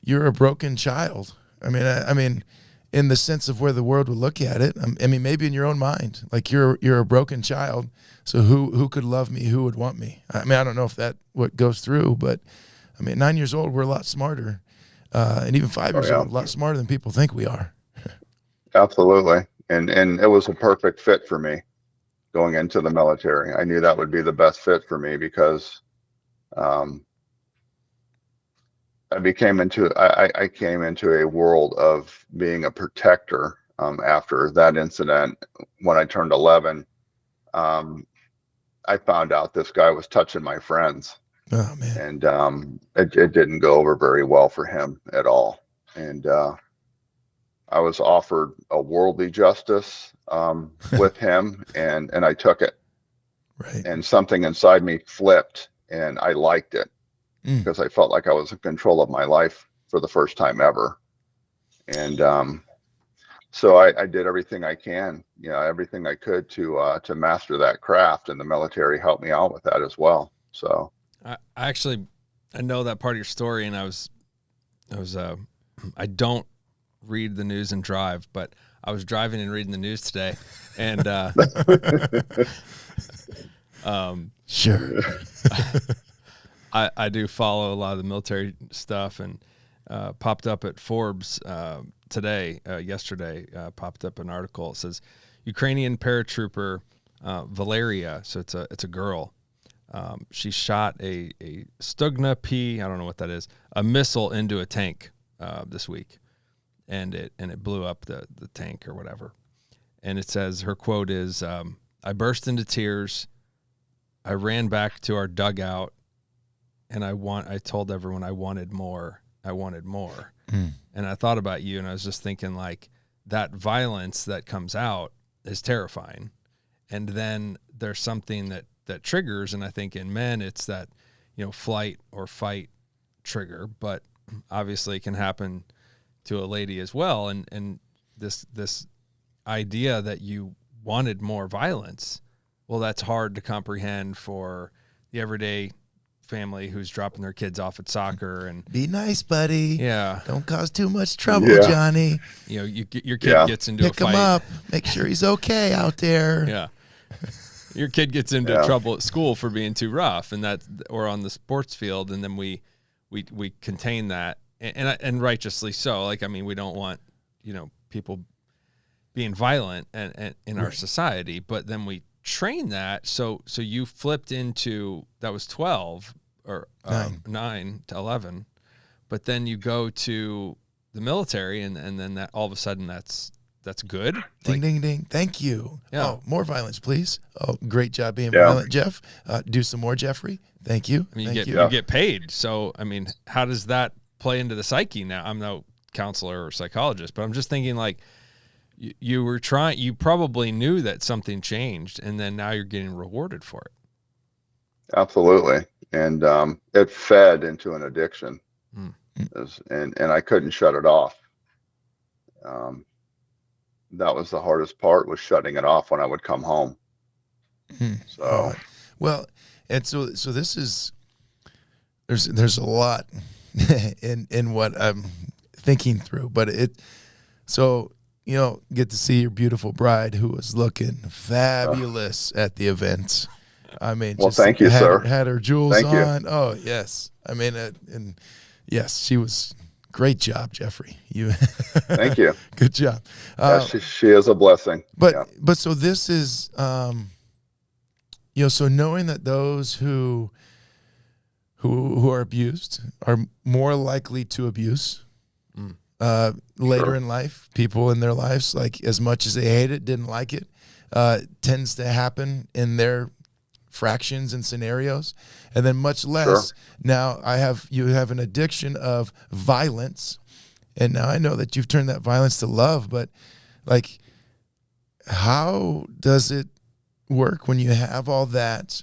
a broken child. I mean, in the sense of where the world would look at it. I mean, maybe in your own mind, like you're a broken child. So who could love me? Who would want me? I mean, I don't know if that what goes through, but I mean, 9 years old, we're a lot smarter, and even 5 years old, a lot smarter than people think we are. Absolutely. And it was a perfect fit for me going into the military. I knew that would be the best fit for me because um, I came into a world of being a protector after that incident. When I turned 11, I found out this guy was touching my friends, Oh man. and it didn't go over very well for him at all. And I was offered a worldly justice with him, and I took it. Right. And something inside me flipped, and I liked it because I felt like I was in control of my life for the first time ever. And so I did everything I can, everything I could to master that craft, and the military helped me out with that as well. So I know that part of your story, and I don't read the news and drive, but I was driving and reading the news today, and sure. I do follow a lot of the military stuff, and popped up at Forbes yesterday, popped up an article. It says Ukrainian paratrooper Valeria, so it's a girl. She shot a Stugna P, I don't know what that is, a missile into a tank this week, and it blew up the tank or whatever. And it says, her quote is, I burst into tears. I ran back to our dugout, and I told everyone I wanted more. I wanted more. And I thought about you, and I was just thinking, like, that violence that comes out is terrifying. And then there's something that triggers, and I think in men it's that, flight or fight trigger, but obviously it can happen to a lady as well. And this idea that you wanted more violence, well, that's hard to comprehend for the everyday family who's dropping their kids off at soccer. And be nice, buddy. Yeah. Don't cause too much trouble, Yeah. Johnny. Your kid gets into Pick a fight. him up. Make sure he's okay out there. Yeah. Your kid gets into trouble at school for being too rough, or on the sports field, and then we contain that, and righteously so. Like, I mean, we don't want people being violent and in our society, but then we train that. So you flipped into, that was 12 or 9 to 11, but then you go to the military, and then that all of a sudden that's good. Ding, ding, ding. Thank you. Yeah. Oh, more violence, please. Oh, great job being Yeah. violent, Jeff. Do some more, Jeffrey. Thank you. I mean, Thank you get paid. So, I mean, how does that play into the psyche now? I'm no counselor or psychologist, but I'm just thinking, like, you probably knew that something changed, and then now you're getting rewarded for it. absolutely. And it fed into an addiction, and I couldn't shut it off. That was the hardest part, was shutting it off when I would come home. So, well, and so this is, there's a lot in what I'm thinking through, but get to see your beautiful bride, who was looking fabulous at the event. I mean, well, thank you, sir. Had her jewels Thank you. on. Oh yes. I mean, and yes, she was. Great job, Jeffrey. You. Thank you. Good job. She is a blessing. But so this is, so knowing that those who are abused are more likely to abuse later in life, people in their lives, like, as much as they hate it, didn't like it, tends to happen in their fractions and scenarios, and then much less. Now you have an addiction of violence, and now I know that you've turned that violence to love, but, like, how does it work when you have all that?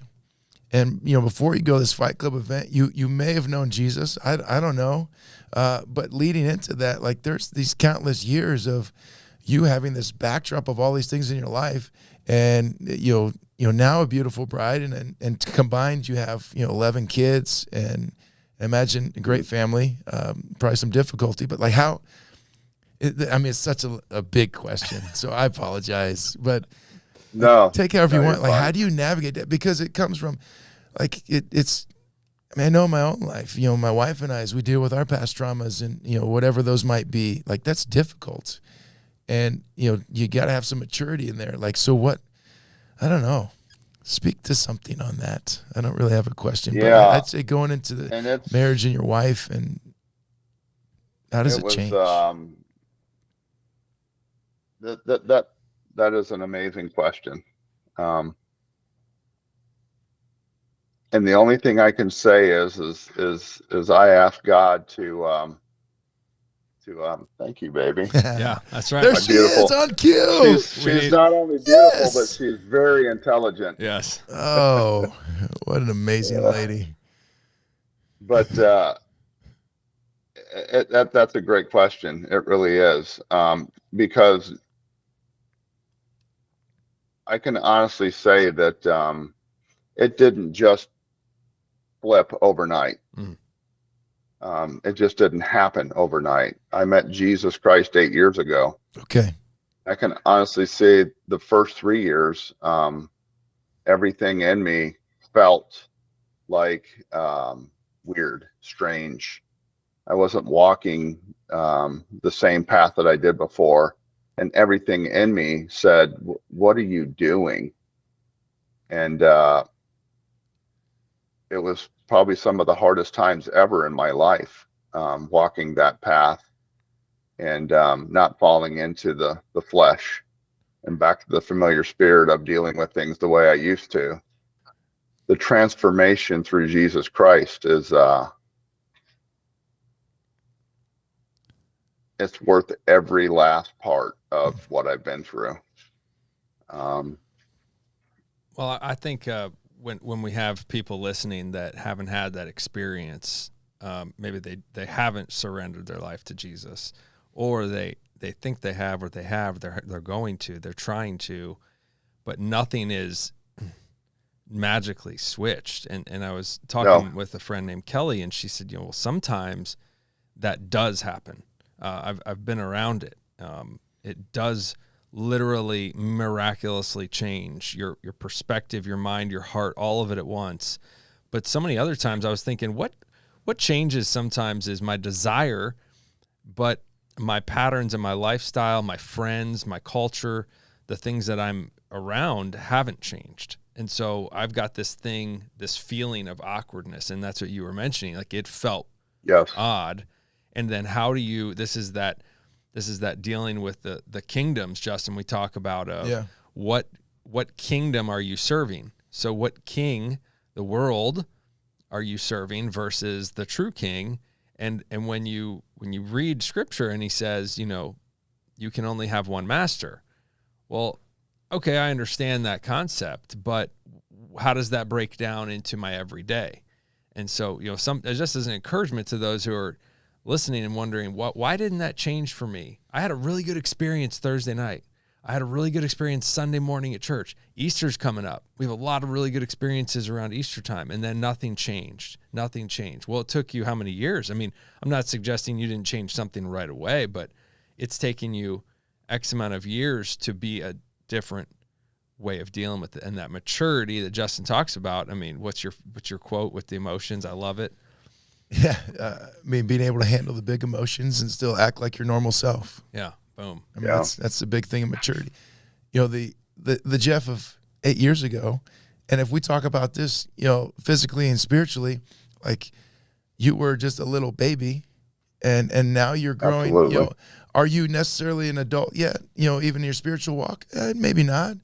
And before you go to this Fight Club event, you may have known Jesus. I don't know, but leading into that, like, there's these countless years of you having this backdrop of all these things in your life, and now a beautiful bride, and combined you have 11 kids, and imagine a great family, probably some difficulty, but, like, how? It's such a big question, so I apologize, but no, take however you want. Like, fine. how do you navigate that? Because it comes from, like, it's. I mean, I know in my own life, my wife and I, as we deal with our past traumas and whatever those might be, like, that's difficult. And, you got to have some maturity in there. Like, so what, I don't know. Speak to something on that. I don't really have a question, but I'd say going into the marriage and your wife, and how does it change? That is an amazing question. And the only thing I can say is I asked God to thank you, baby. Yeah, that's right. There she is on cue. She's not only beautiful, but she's very intelligent. Yes. Oh, what an amazing lady. But that's a great question. It really is. Because I can honestly say that it didn't just flip overnight. It just didn't happen overnight. I met Jesus Christ 8 years ago. Okay. I can honestly say the first 3 years, everything in me felt like weird, strange. I wasn't walking the same path that I did before. And everything in me said, what are you doing? And it was probably some of the hardest times ever in my life, walking that path and not falling into the flesh and back to the familiar spirit of dealing with things the way I used to. The transformation through Jesus Christ is it's worth every last part of what I've been through. Well, I think when we have people listening that haven't had that experience, maybe they haven't surrendered their life to Jesus, or they think they have, or they're going to, they're trying to, but nothing is magically switched. And I was talking with a friend named Kelly, and she said, well, sometimes that does happen. I've been around it. It does literally miraculously change your perspective, your mind, your heart, all of it at once. But so many other times I was thinking, what changes sometimes is my desire, but my patterns and my lifestyle, my friends, my culture, the things that I'm around haven't changed. And so I've got this feeling of awkwardness, and that's what you were mentioning. Like, it felt odd. And then how do you, this is that dealing with the kingdoms, Justin, we talk about what kingdom are you serving? So what king, the world, are you serving versus the true king? And when you read scripture and he says, you can only have one master. Well, okay, I understand that concept, but how does that break down into my everyday? And so, just as an encouragement to those who are listening and wondering, why didn't that change for me? I had a really good experience Thursday night. I had a really good experience Sunday morning at church. Easter's coming up. We have a lot of really good experiences around Easter time, and then nothing changed. Nothing changed. Well, it took you how many years? I mean, I'm not suggesting you didn't change something right away, but it's taken you X amount of years to be a different way of dealing with it. And that maturity that Justin talks about, I mean, what's your quote with the emotions? I love it. Yeah, being able to handle the big emotions and still act like your normal self. Yeah, boom. I mean, that's the big thing of maturity. The Jeff of 8 years ago, and if we talk about this, physically and spiritually, like, you were just a little baby, and now you're growing. Absolutely. Are you necessarily an adult yet? Even in your spiritual walk, maybe not.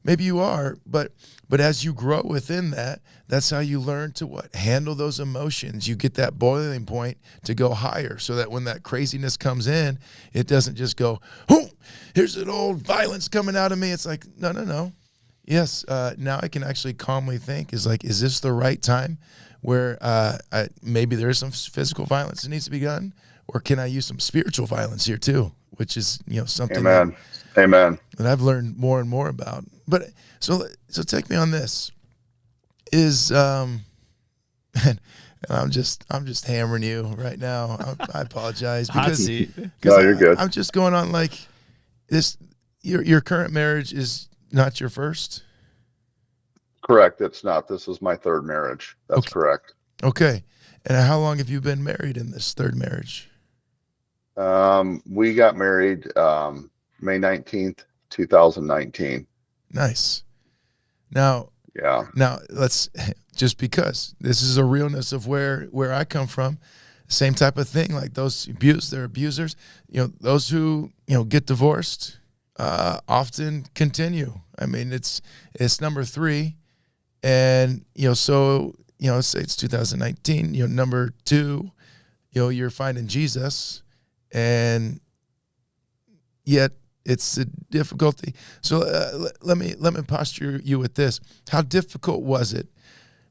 Maybe you are, but as you grow within that, that's how you learn to handle those emotions. You get that boiling point to go higher, so that when that craziness comes in, it doesn't just go, oh, here's an old violence coming out of me. It's like, no. Yes, now I can actually calmly think, is this the right time where maybe there is some physical violence that needs to be done, or can I use some spiritual violence here too, which is something Amen. that I've learned more and more about. But so take me on this. And I'm just hammering you right now. I apologize because you're good. I'm just going on like this. Your current marriage is not your first? Correct. It's not. This is my third marriage. That's correct. Okay. And how long have you been married in this third marriage? We got married May 19th, 2019. Nice. Now, Yeah. Now let's, just because this is a realness of where I come from, same type of thing. Like those they're abusers. Those who get divorced often continue. I mean, it's number 3, and so say it's 2019. Number 2, you're finding Jesus, and yet it's a difficulty. So let me posture you with this. How difficult was it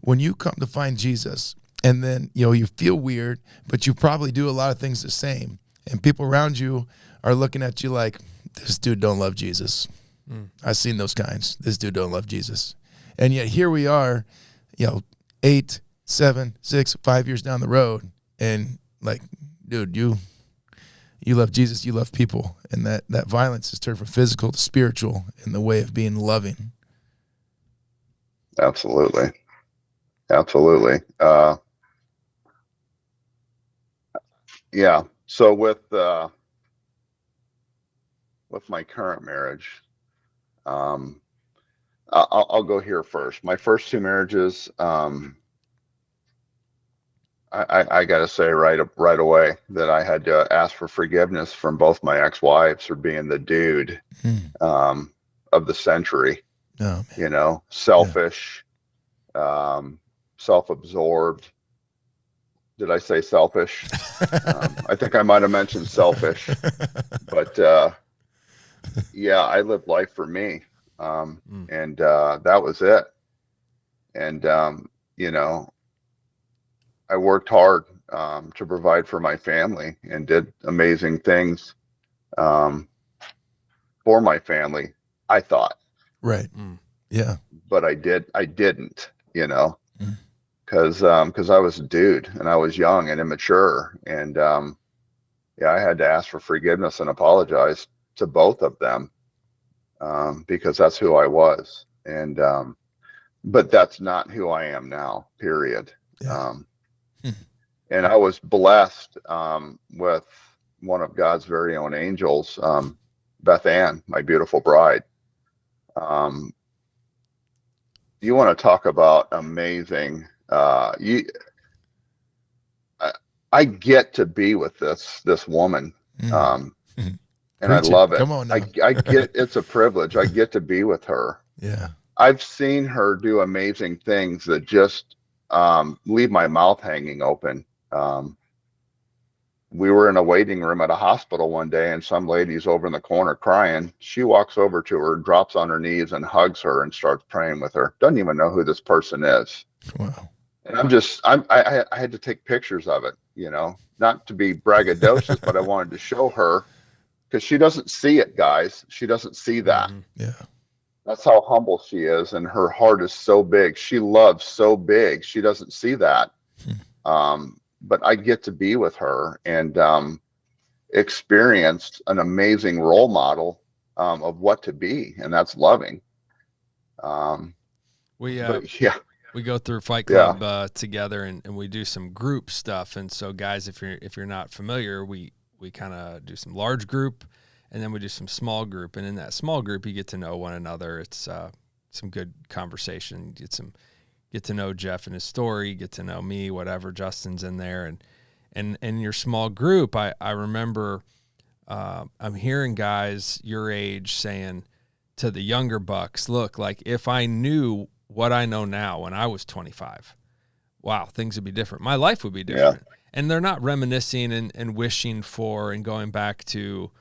when you come to find Jesus, and then you feel weird, but you probably do a lot of things the same, and people around you are looking at you like, this dude don't love Jesus. I've seen those kinds. This dude don't love Jesus. And yet here we are, 8, 7, 6, 5 years down the road, and like, dude, you love Jesus, you love people, and that violence is turned from physical to spiritual in the way of being loving. Absolutely. Yeah. So with my current marriage, I'll go here first. My first 2 marriages, I got to say right away that I had to ask for forgiveness from both my ex-wives for being the dude of the century. Oh, man. Selfish, self-absorbed. Did I say selfish? I think I might have mentioned selfish, but yeah, I lived life for me, and that was it. And I worked hard to provide for my family and did amazing things for my family, I thought. Right. Yeah. But I didn't, because I was a dude and I was young and immature. And yeah, I had to ask for forgiveness and apologize to both of them because that's who I was. And but that's not who I am now, period. Yeah. And I was blessed with one of God's very own angels, Beth Ann, my beautiful bride. You want to talk about amazing. I get to be with this woman, and I love it. Come on now. I get, it's a privilege. I get to be with her. Yeah. I've seen her do amazing things that just leave my mouth hanging open. We were in a waiting room at a hospital one day, and some lady's over in the corner crying. She walks over to her, drops on her knees and hugs her and starts praying with her. Doesn't even know who this person is. Wow. And I had to take pictures of it, not to be braggadocious, but I wanted to show her, because she doesn't see it, guys. She doesn't see that. Yeah. That's how humble she is. And her heart is so big. She loves so big. She doesn't see that. But I get to be with her and experienced an amazing role model of what to be. And that's loving. We go through Fight Club together, and we do some group stuff. And so, guys, if you're not familiar, we kind of do some large group, and then we do some small group. And in that small group, you get to know one another. It's some good conversation. Get to know Jeff and his story. Get to know me, whatever. Justin's in there, and in your small group, I remember I'm hearing guys your age saying to the younger bucks, "Look, like if I knew what I know now when I was 25, wow, things would be different. My life would be different." Yeah. And they're not reminiscing and wishing for and going back to,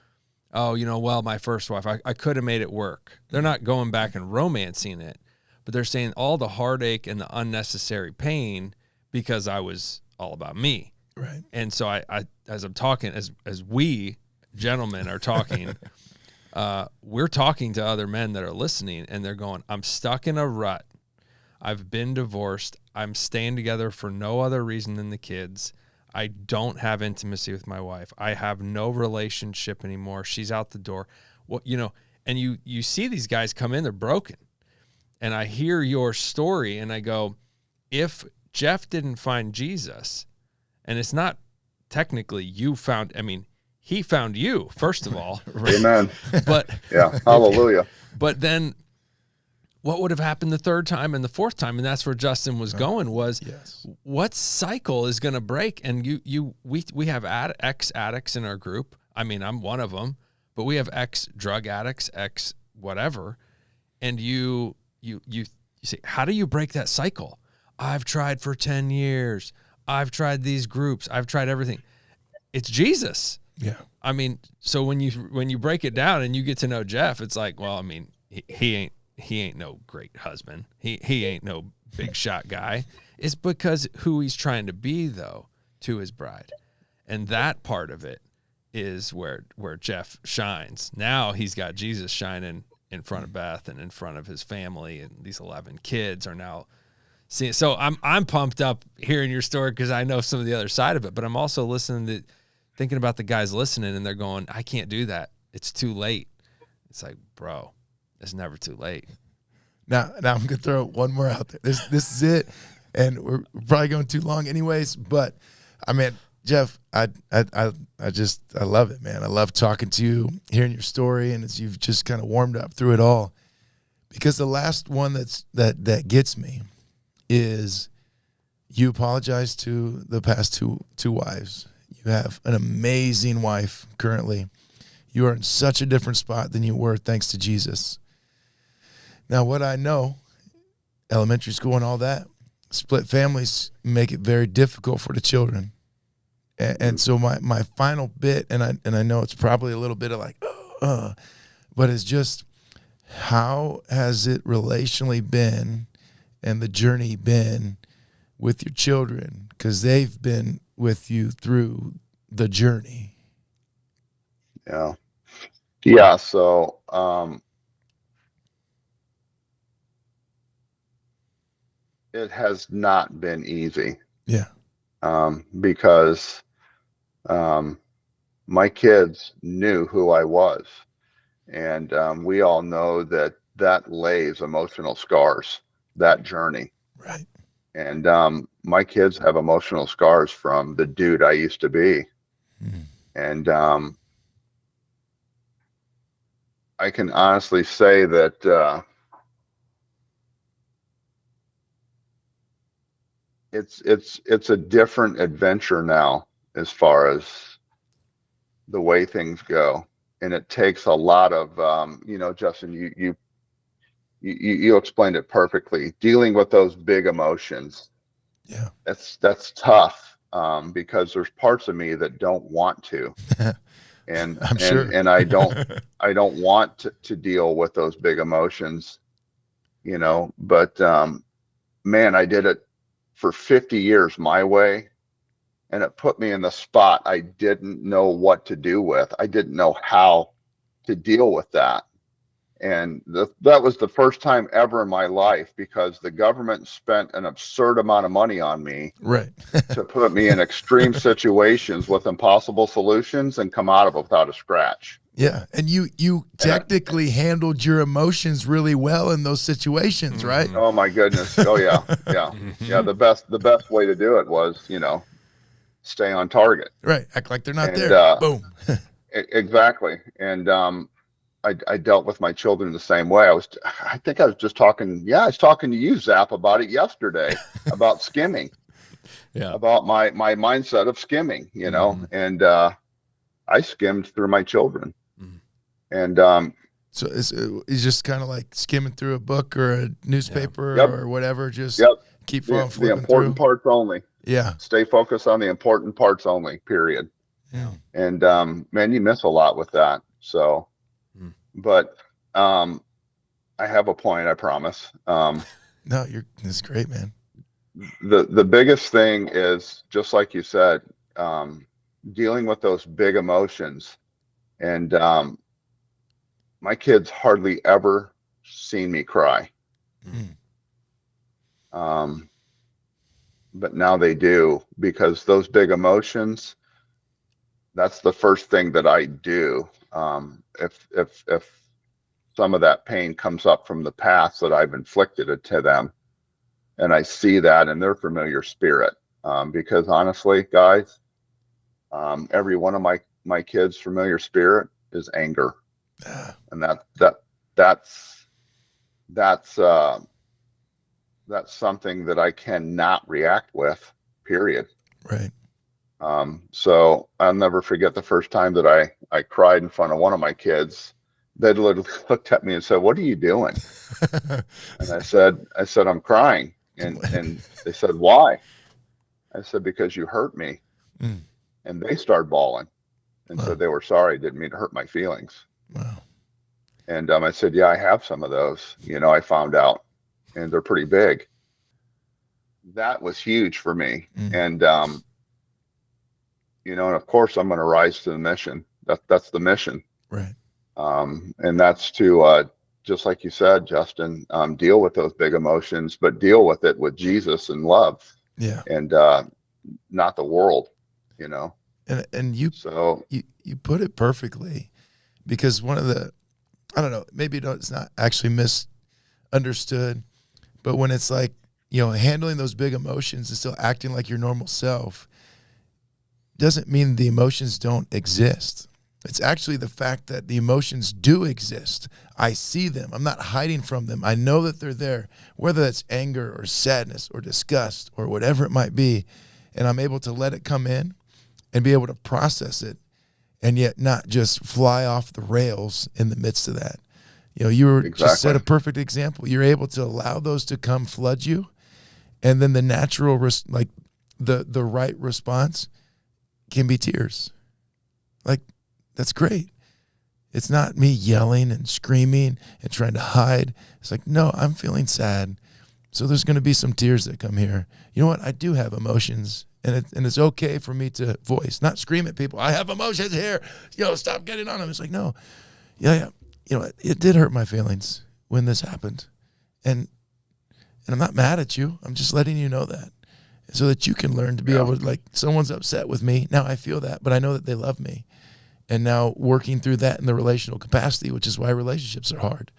well, my first wife, I could have made it work. They're not going back and romancing it, but they're saying all the heartache and the unnecessary pain because I was all about me. Right. And so I as I'm talking, as we gentlemen are talking, we're talking to other men that are listening, and they're going, I'm stuck in a rut. I've been divorced. I'm staying together for no other reason than the kids. I don't have intimacy with my wife. I have no relationship anymore. She's out the door. Well, and you see these guys come in, they're broken. And I hear your story and I go, if Jeff didn't find Jesus, and it's not technically you found, he found you, first of all. Amen. But yeah, hallelujah. But then what would have happened the third time and the fourth time? And that's where Justin was going, was what cycle is going to break? And we have ex addicts in our group. I mean, I'm one of them, but we have ex drug addicts, ex whatever. And you say, how do you break that cycle? I've tried for 10 years. I've tried these groups. I've tried everything. It's Jesus. Yeah. I mean, so when you break it down and you get to know Jeff, it's like, well, I mean, he ain't no great husband. He ain't no big shot guy. It's because who he's trying to be, though, to his bride. And that part of it is where Jeff shines. Now he's got Jesus shining in front of Beth and in front of his family, and these 11 kids are now seeing. So I'm pumped up hearing your story because I know some of the other side of it, but I'm also thinking about the guys listening, and they're going, I can't do that. It's too late. It's like, bro, it's never too late. Now I'm gonna throw one more out there. This is it, and we're probably going too long anyways. But I mean, Jeff, I love it, man. I love talking to you, hearing your story, and as you've just kind of warmed up through it all. Because the last one that gets me is you apologize to the past two wives. You have an amazing wife currently. You are in such a different spot than you were thanks to Jesus. Now, what I know, elementary school and all that, split families make it very difficult for the children. And so my final bit, and I know it's probably a little bit of like, but it's just, how has it relationally been and the journey been with your children? Because they've been with you through the journey. Yeah. Yeah. So, it has not been easy. Yeah. Because, my kids knew who I was, and, we all know that lays emotional scars, that journey. Right. And, my kids have emotional scars from the dude I used to be. And, I can honestly say that, it's a different adventure now as far as the way things go. And it takes a lot of, Justin, you explained it perfectly. Dealing with those big emotions. Yeah. That's tough, because there's parts of me that don't want to. And I'm sure. And I don't want to deal with those big emotions, but, man, I did it for 50 years my way, and it put me in the spot I didn't know what to do with. I didn't know how to deal with that. And that was the first time ever in my life, because the government spent an absurd amount of money on me, right, to put me in extreme situations with impossible solutions and come out of it without a scratch. Yeah. And you technically handled your emotions really well in those situations, right? Oh my goodness. Oh yeah. Yeah. Yeah. The best way to do it was, stay on target. Right. Act like they're not there. Boom. Exactly. And, I dealt with my children the same way. I think I was just talking. Yeah. I was talking to you, Zap, about it yesterday, about skimming, about my mindset of skimming, and, I skimmed through my children. And, so it's just kind of like skimming through a book or a newspaper or whatever. Just keep flipping the important through. parts only. Yeah. Stay focused on the important parts only, period. Yeah. And, man, you miss a lot with that. So, but, I have a point, I promise. No, it's great, man. The biggest thing is, just like you said, dealing with those big emotions. And, my kids hardly ever seen me cry. But now they do, because those big emotions, that's the first thing that I do. If some of that pain comes up from the past that I've inflicted it to them, and I see that in their familiar spirit, because honestly, guys, every one of my kids' familiar spirit is anger. And that's something that I cannot react with, period. Right. So I'll never forget the first time that I cried in front of one of my kids. They literally looked at me and said, "What are you doing?" And I said, "I'm crying." And they said, "Why?" I said, "Because you hurt me." And they started bawling and said they were sorry. Didn't mean to hurt my feelings. Wow. And I said, "Yeah, I have some of those, I found out, and they're pretty big." That was huge for me. And, and of course I'm going to rise to the mission. That's the mission. Right. And that's to, just like you said, Justin, deal with those big emotions, but deal with it with Jesus and love. Yeah. And, not the world, And you put it perfectly, because one of the, I don't know, maybe it's not actually misunderstood, but when it's like, handling those big emotions and still acting like your normal self doesn't mean the emotions don't exist. It's actually the fact that the emotions do exist. I see them. I'm not hiding from them. I know that they're there, whether that's anger or sadness or disgust or whatever it might be. And I'm able to let it come in and be able to process it, and yet not just fly off the rails in the midst of that. You were just set a perfect example. You're able to allow those to come flood you, and then the natural, the right response can be tears. Like, that's great. It's not me yelling and screaming and trying to hide. It's like, no, I'm feeling sad. So there's going to be some tears that come here. You know what? I do have emotions, and it's okay for me to voice, not scream at people. I have emotions here. Stop getting on them. It's like, no, yeah. It did hurt my feelings when this happened, and I'm not mad at you. I'm just letting you know that, so that you can learn to be able to, like, someone's upset with me. Now I feel that, but I know that they love me. And now working through that in the relational capacity, which is why relationships are hard.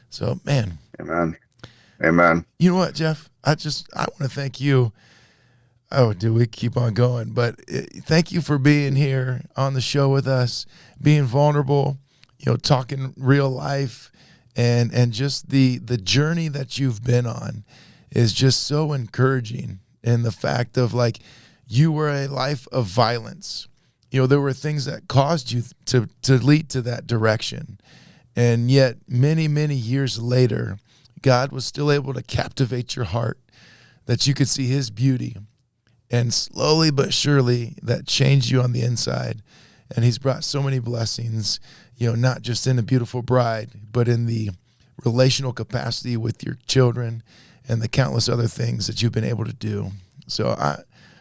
So, man. Amen. You know what, Jeff? I want to thank you. Oh, do we keep on going? But thank you for being here on the show with us, being vulnerable, talking real life, and just the journey that you've been on is just so encouraging. In the fact of, like, you were a life of violence. There were things that caused you to lead to that direction. And yet many, many years later, God was still able to captivate your heart, that you could see his beauty. And slowly but surely that changed you on the inside. And he's brought so many blessings, not just in a beautiful bride, but in the relational capacity with your children and the countless other things that you've been able to do. So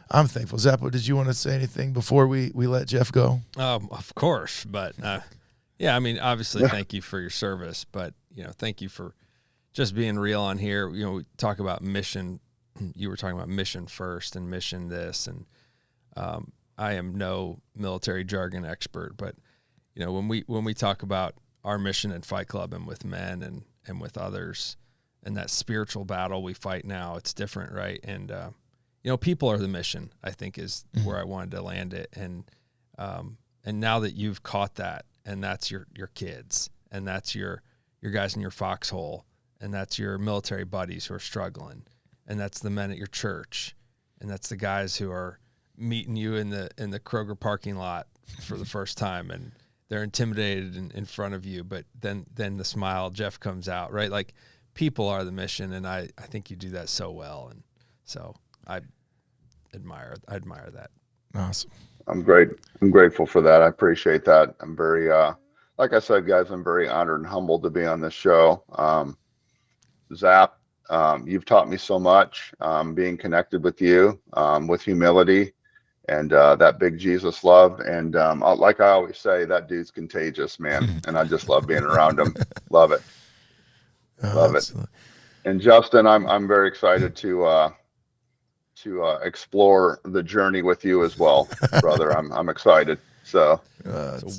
I'm thankful. Zappo, did you want to say anything before we let Jeff go? Of course, but obviously, thank you for your service, but thank you for just being real on here. We talk about mission. You were talking about mission first and mission this, and I am no military jargon expert, but when we talk about our mission at Fight Club and with men and with others, and that spiritual battle we fight now, it's different, right? And people are the mission, I think, is where I wanted to land it. And now that you've caught that, and that's your kids, and that's your guys in your foxhole, and that's your military buddies who are struggling, and that's the men at your church, and that's the guys who are meeting you in the Kroger parking lot for the first time, and they're intimidated in front of you, but then the smile, Jeff, comes out, right? Like, people are the mission, and I think you do that so well, and so I admire that. Awesome. I'm grateful for that. I appreciate that. I'm very, like I said, guys, I'm very honored and humbled to be on this show. Zap, you've taught me so much, being connected with you, with humility and that big Jesus love. And like I always say, that dude's contagious, man. And I just love being around him. Love it. Love it. And Justin, I'm very excited to explore the journey with you as well, brother. I'm excited. So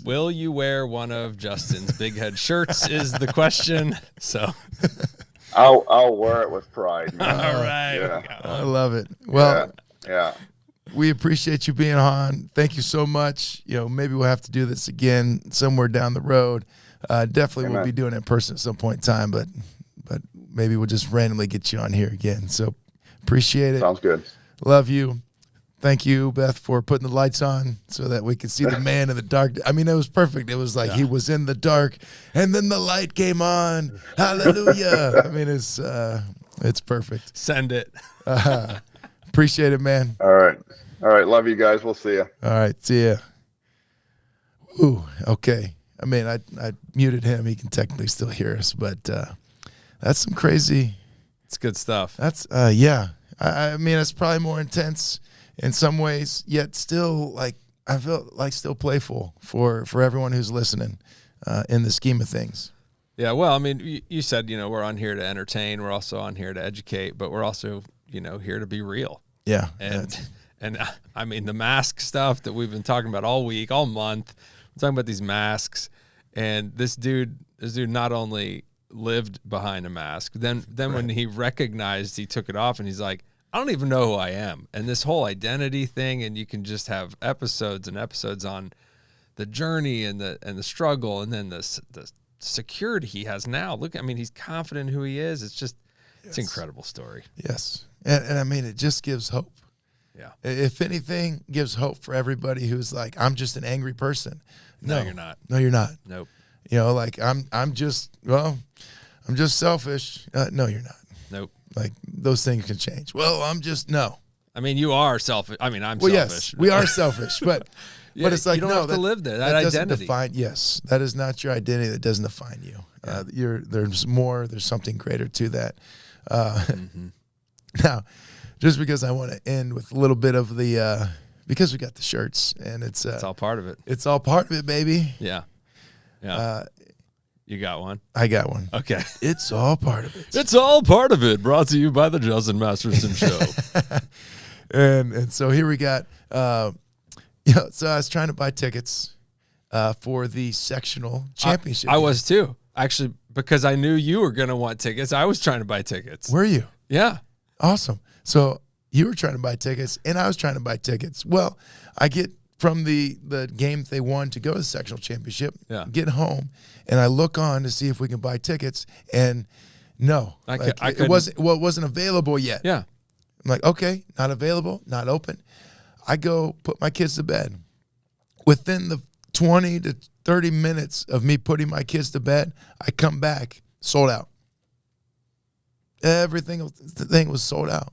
will you wear one of Justin's big head shirts is the question. So I'll wear it with pride, man. All right. Yeah. I love it. Well, yeah. we appreciate you being on. Thank you so much. Maybe we'll have to do this again somewhere down the road. Definitely Amen. we'll be doing it in person at some point in time, but maybe we'll just randomly get you on here again. So appreciate it. Sounds good. Love you. Thank you, Beth, for putting the lights on so that we could see the man in the dark. I mean, it was perfect. It was like he was in the dark, and then the light came on. Hallelujah. I mean, it's perfect. Send it. Appreciate it, man. All right. Love you guys. We'll see you. All right. See ya. Ooh, okay. I mean, I muted him. He can technically still hear us, but that's some crazy. It's good stuff. That's, yeah. I mean, it's probably more intense in some ways, yet still, like, I feel like still playful for everyone who's listening in the scheme of things. Yeah, well, I mean, you said, we're on here to entertain. We're also on here to educate, but we're also, here to be real. Yeah. And I mean, the mask stuff that we've been talking about all week, all month, we're talking about these masks. And this dude not only lived behind a mask, then when he recognized he took it off and he's like, I don't even know who I am. And this whole identity thing, and you can just have episodes and episodes on the journey and the struggle, and then the security he has now. Look, I mean, he's confident in who he is. It's just, it's an incredible story. Yes. And I mean, it just gives hope. Yeah. If anything, gives hope for everybody who's like, I'm just an angry person. No, you're not. No, you're not. Nope. Like I'm just selfish. No, you're not. Nope. Like those things can change. Well, no. I mean, you are selfish. I mean, I'm selfish. Yes, we are selfish, but yeah, but it's like, you don't no, have to live there. That doesn't identity. define. Yes, that is not your identity. That doesn't define you. Yeah. There's more. There's something greater to that. Now, just because I want to end with a little bit of the because we got the shirts and it's all part of it. It's all part of it, baby. Yeah. Yeah. You got one? I got one. Okay. It's all part of it. It's all part of it. Brought to you by the Justin Masterson Show. and so here we got. So I was trying to buy tickets for the sectional championship. I was too, actually, because I knew you were going to want tickets. I was trying to buy tickets. Were you? Yeah. Awesome. So you were trying to buy tickets, and I was trying to buy tickets. Well, I get from the game they won to go to the sectional championship, get home, and I look on to see if we can buy tickets, and no. It wasn't available yet. Yeah. I'm like, okay, not available, not open. I go put my kids to bed. Within the 20 to 30 minutes of me putting my kids to bed, I come back, sold out. Everything, the thing was sold out.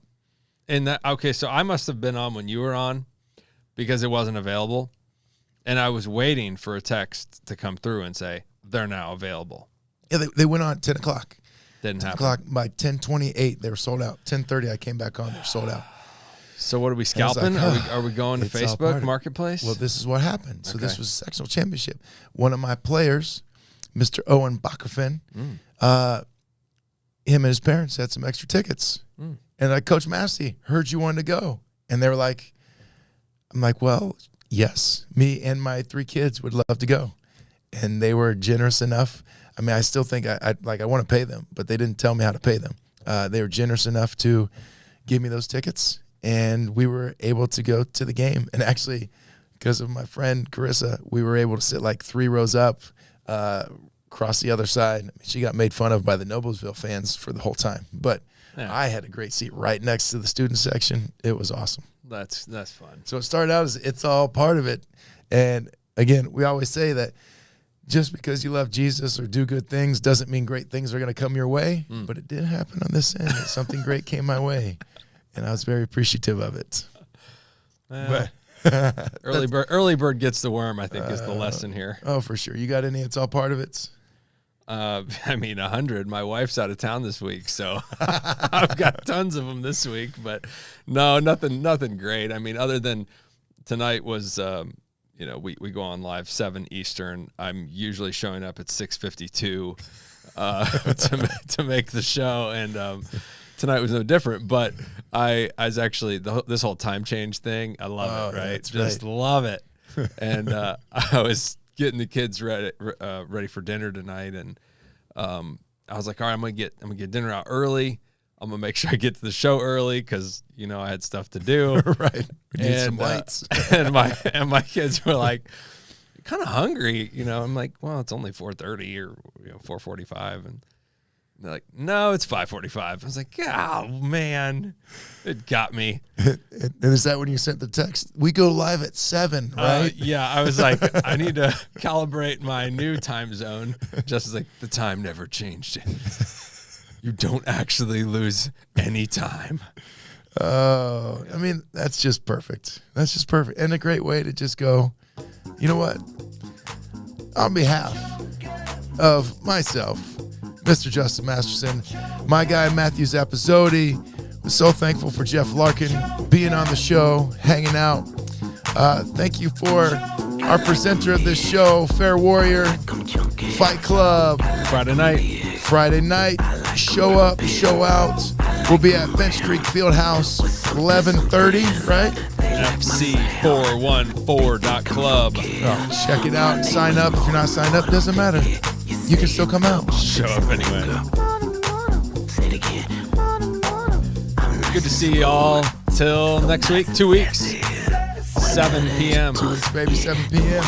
And so I must have been on when you were on because it wasn't available. And I was waiting for a text to come through and say, they're now available. Yeah, they went on at 10 o'clock. Didn't 10 happen. o'clock, by 10:28, they were sold out. 10:30, I came back on, they're sold out. So what are we scalping? Like, are we going to Facebook Marketplace? Well, this is what happened. So this was a sectional championship. One of my players, Mr. Owen Bacherfen, him and his parents had some extra tickets. And like, Coach Massey, heard you wanted to go. And they were like, I'm like, well, yes, me and my 3 kids would love to go. And they were generous enough. I mean, I still think I want to pay them, but they didn't tell me how to pay them. They were generous enough to give me those tickets, and we were able to go to the game. And actually, because of my friend Karissa, we were able to sit like 3 rows up, across the other side. I mean, she got made fun of by the Noblesville fans for the whole time, but I had a great seat right next to the student section. It was awesome. That's fun. So it started out as it's all part of it. And again, we always say that just because you love Jesus or do good things doesn't mean great things are going to come your way. But it did happen on this end. Something great came my way, and I was very appreciative of it. But early bird gets the worm, I think, is the lesson here. Oh, for sure. You got any? It's all part of it. I mean, 100. My wife's out of town this week, so I've got tons of them this week. But no, nothing great. I mean, other than tonight was, we go on live 7 Eastern. I'm usually showing up at 6:52 to make the show, and tonight was no different. But I was actually this whole time change thing. I love it. Right, just love it. And I was getting the kids ready for dinner tonight, and I was like, all right, I'm gonna get dinner out early. I'm gonna make sure I get to the show early because I had stuff to do. Right. We need some lights. and my kids were like, kind of hungry. I'm like, well, it's only 4:30 or 4:45, and they're like, no, it's 5:45. I was like, oh man, it got me. And is that when you sent the text? We go live at 7, right? Yeah, I was like, I need to calibrate my new time zone. Just like the time never changed. You don't actually lose any time. Oh, I mean, that's just perfect. That's just perfect. And a great way to just go, you know what? On behalf of myself, Mr. Justin Masterson, my guy, Matthew Zappasodi, we're so thankful for Jeff Larkin being on the show, hanging out. Thank you for our presenter of this show, Fair Warrior, Fight Club. Friday night, show up, show out. We'll be at Bench Street Fieldhouse, 11:30, right? FC414.club. Oh, check it out. Sign up. If you're not signed up, doesn't matter. You can still come out. Show up anyway. Good to see you all. Till next week, 2 weeks, 7 p.m. 2 weeks, baby, 7 p.m.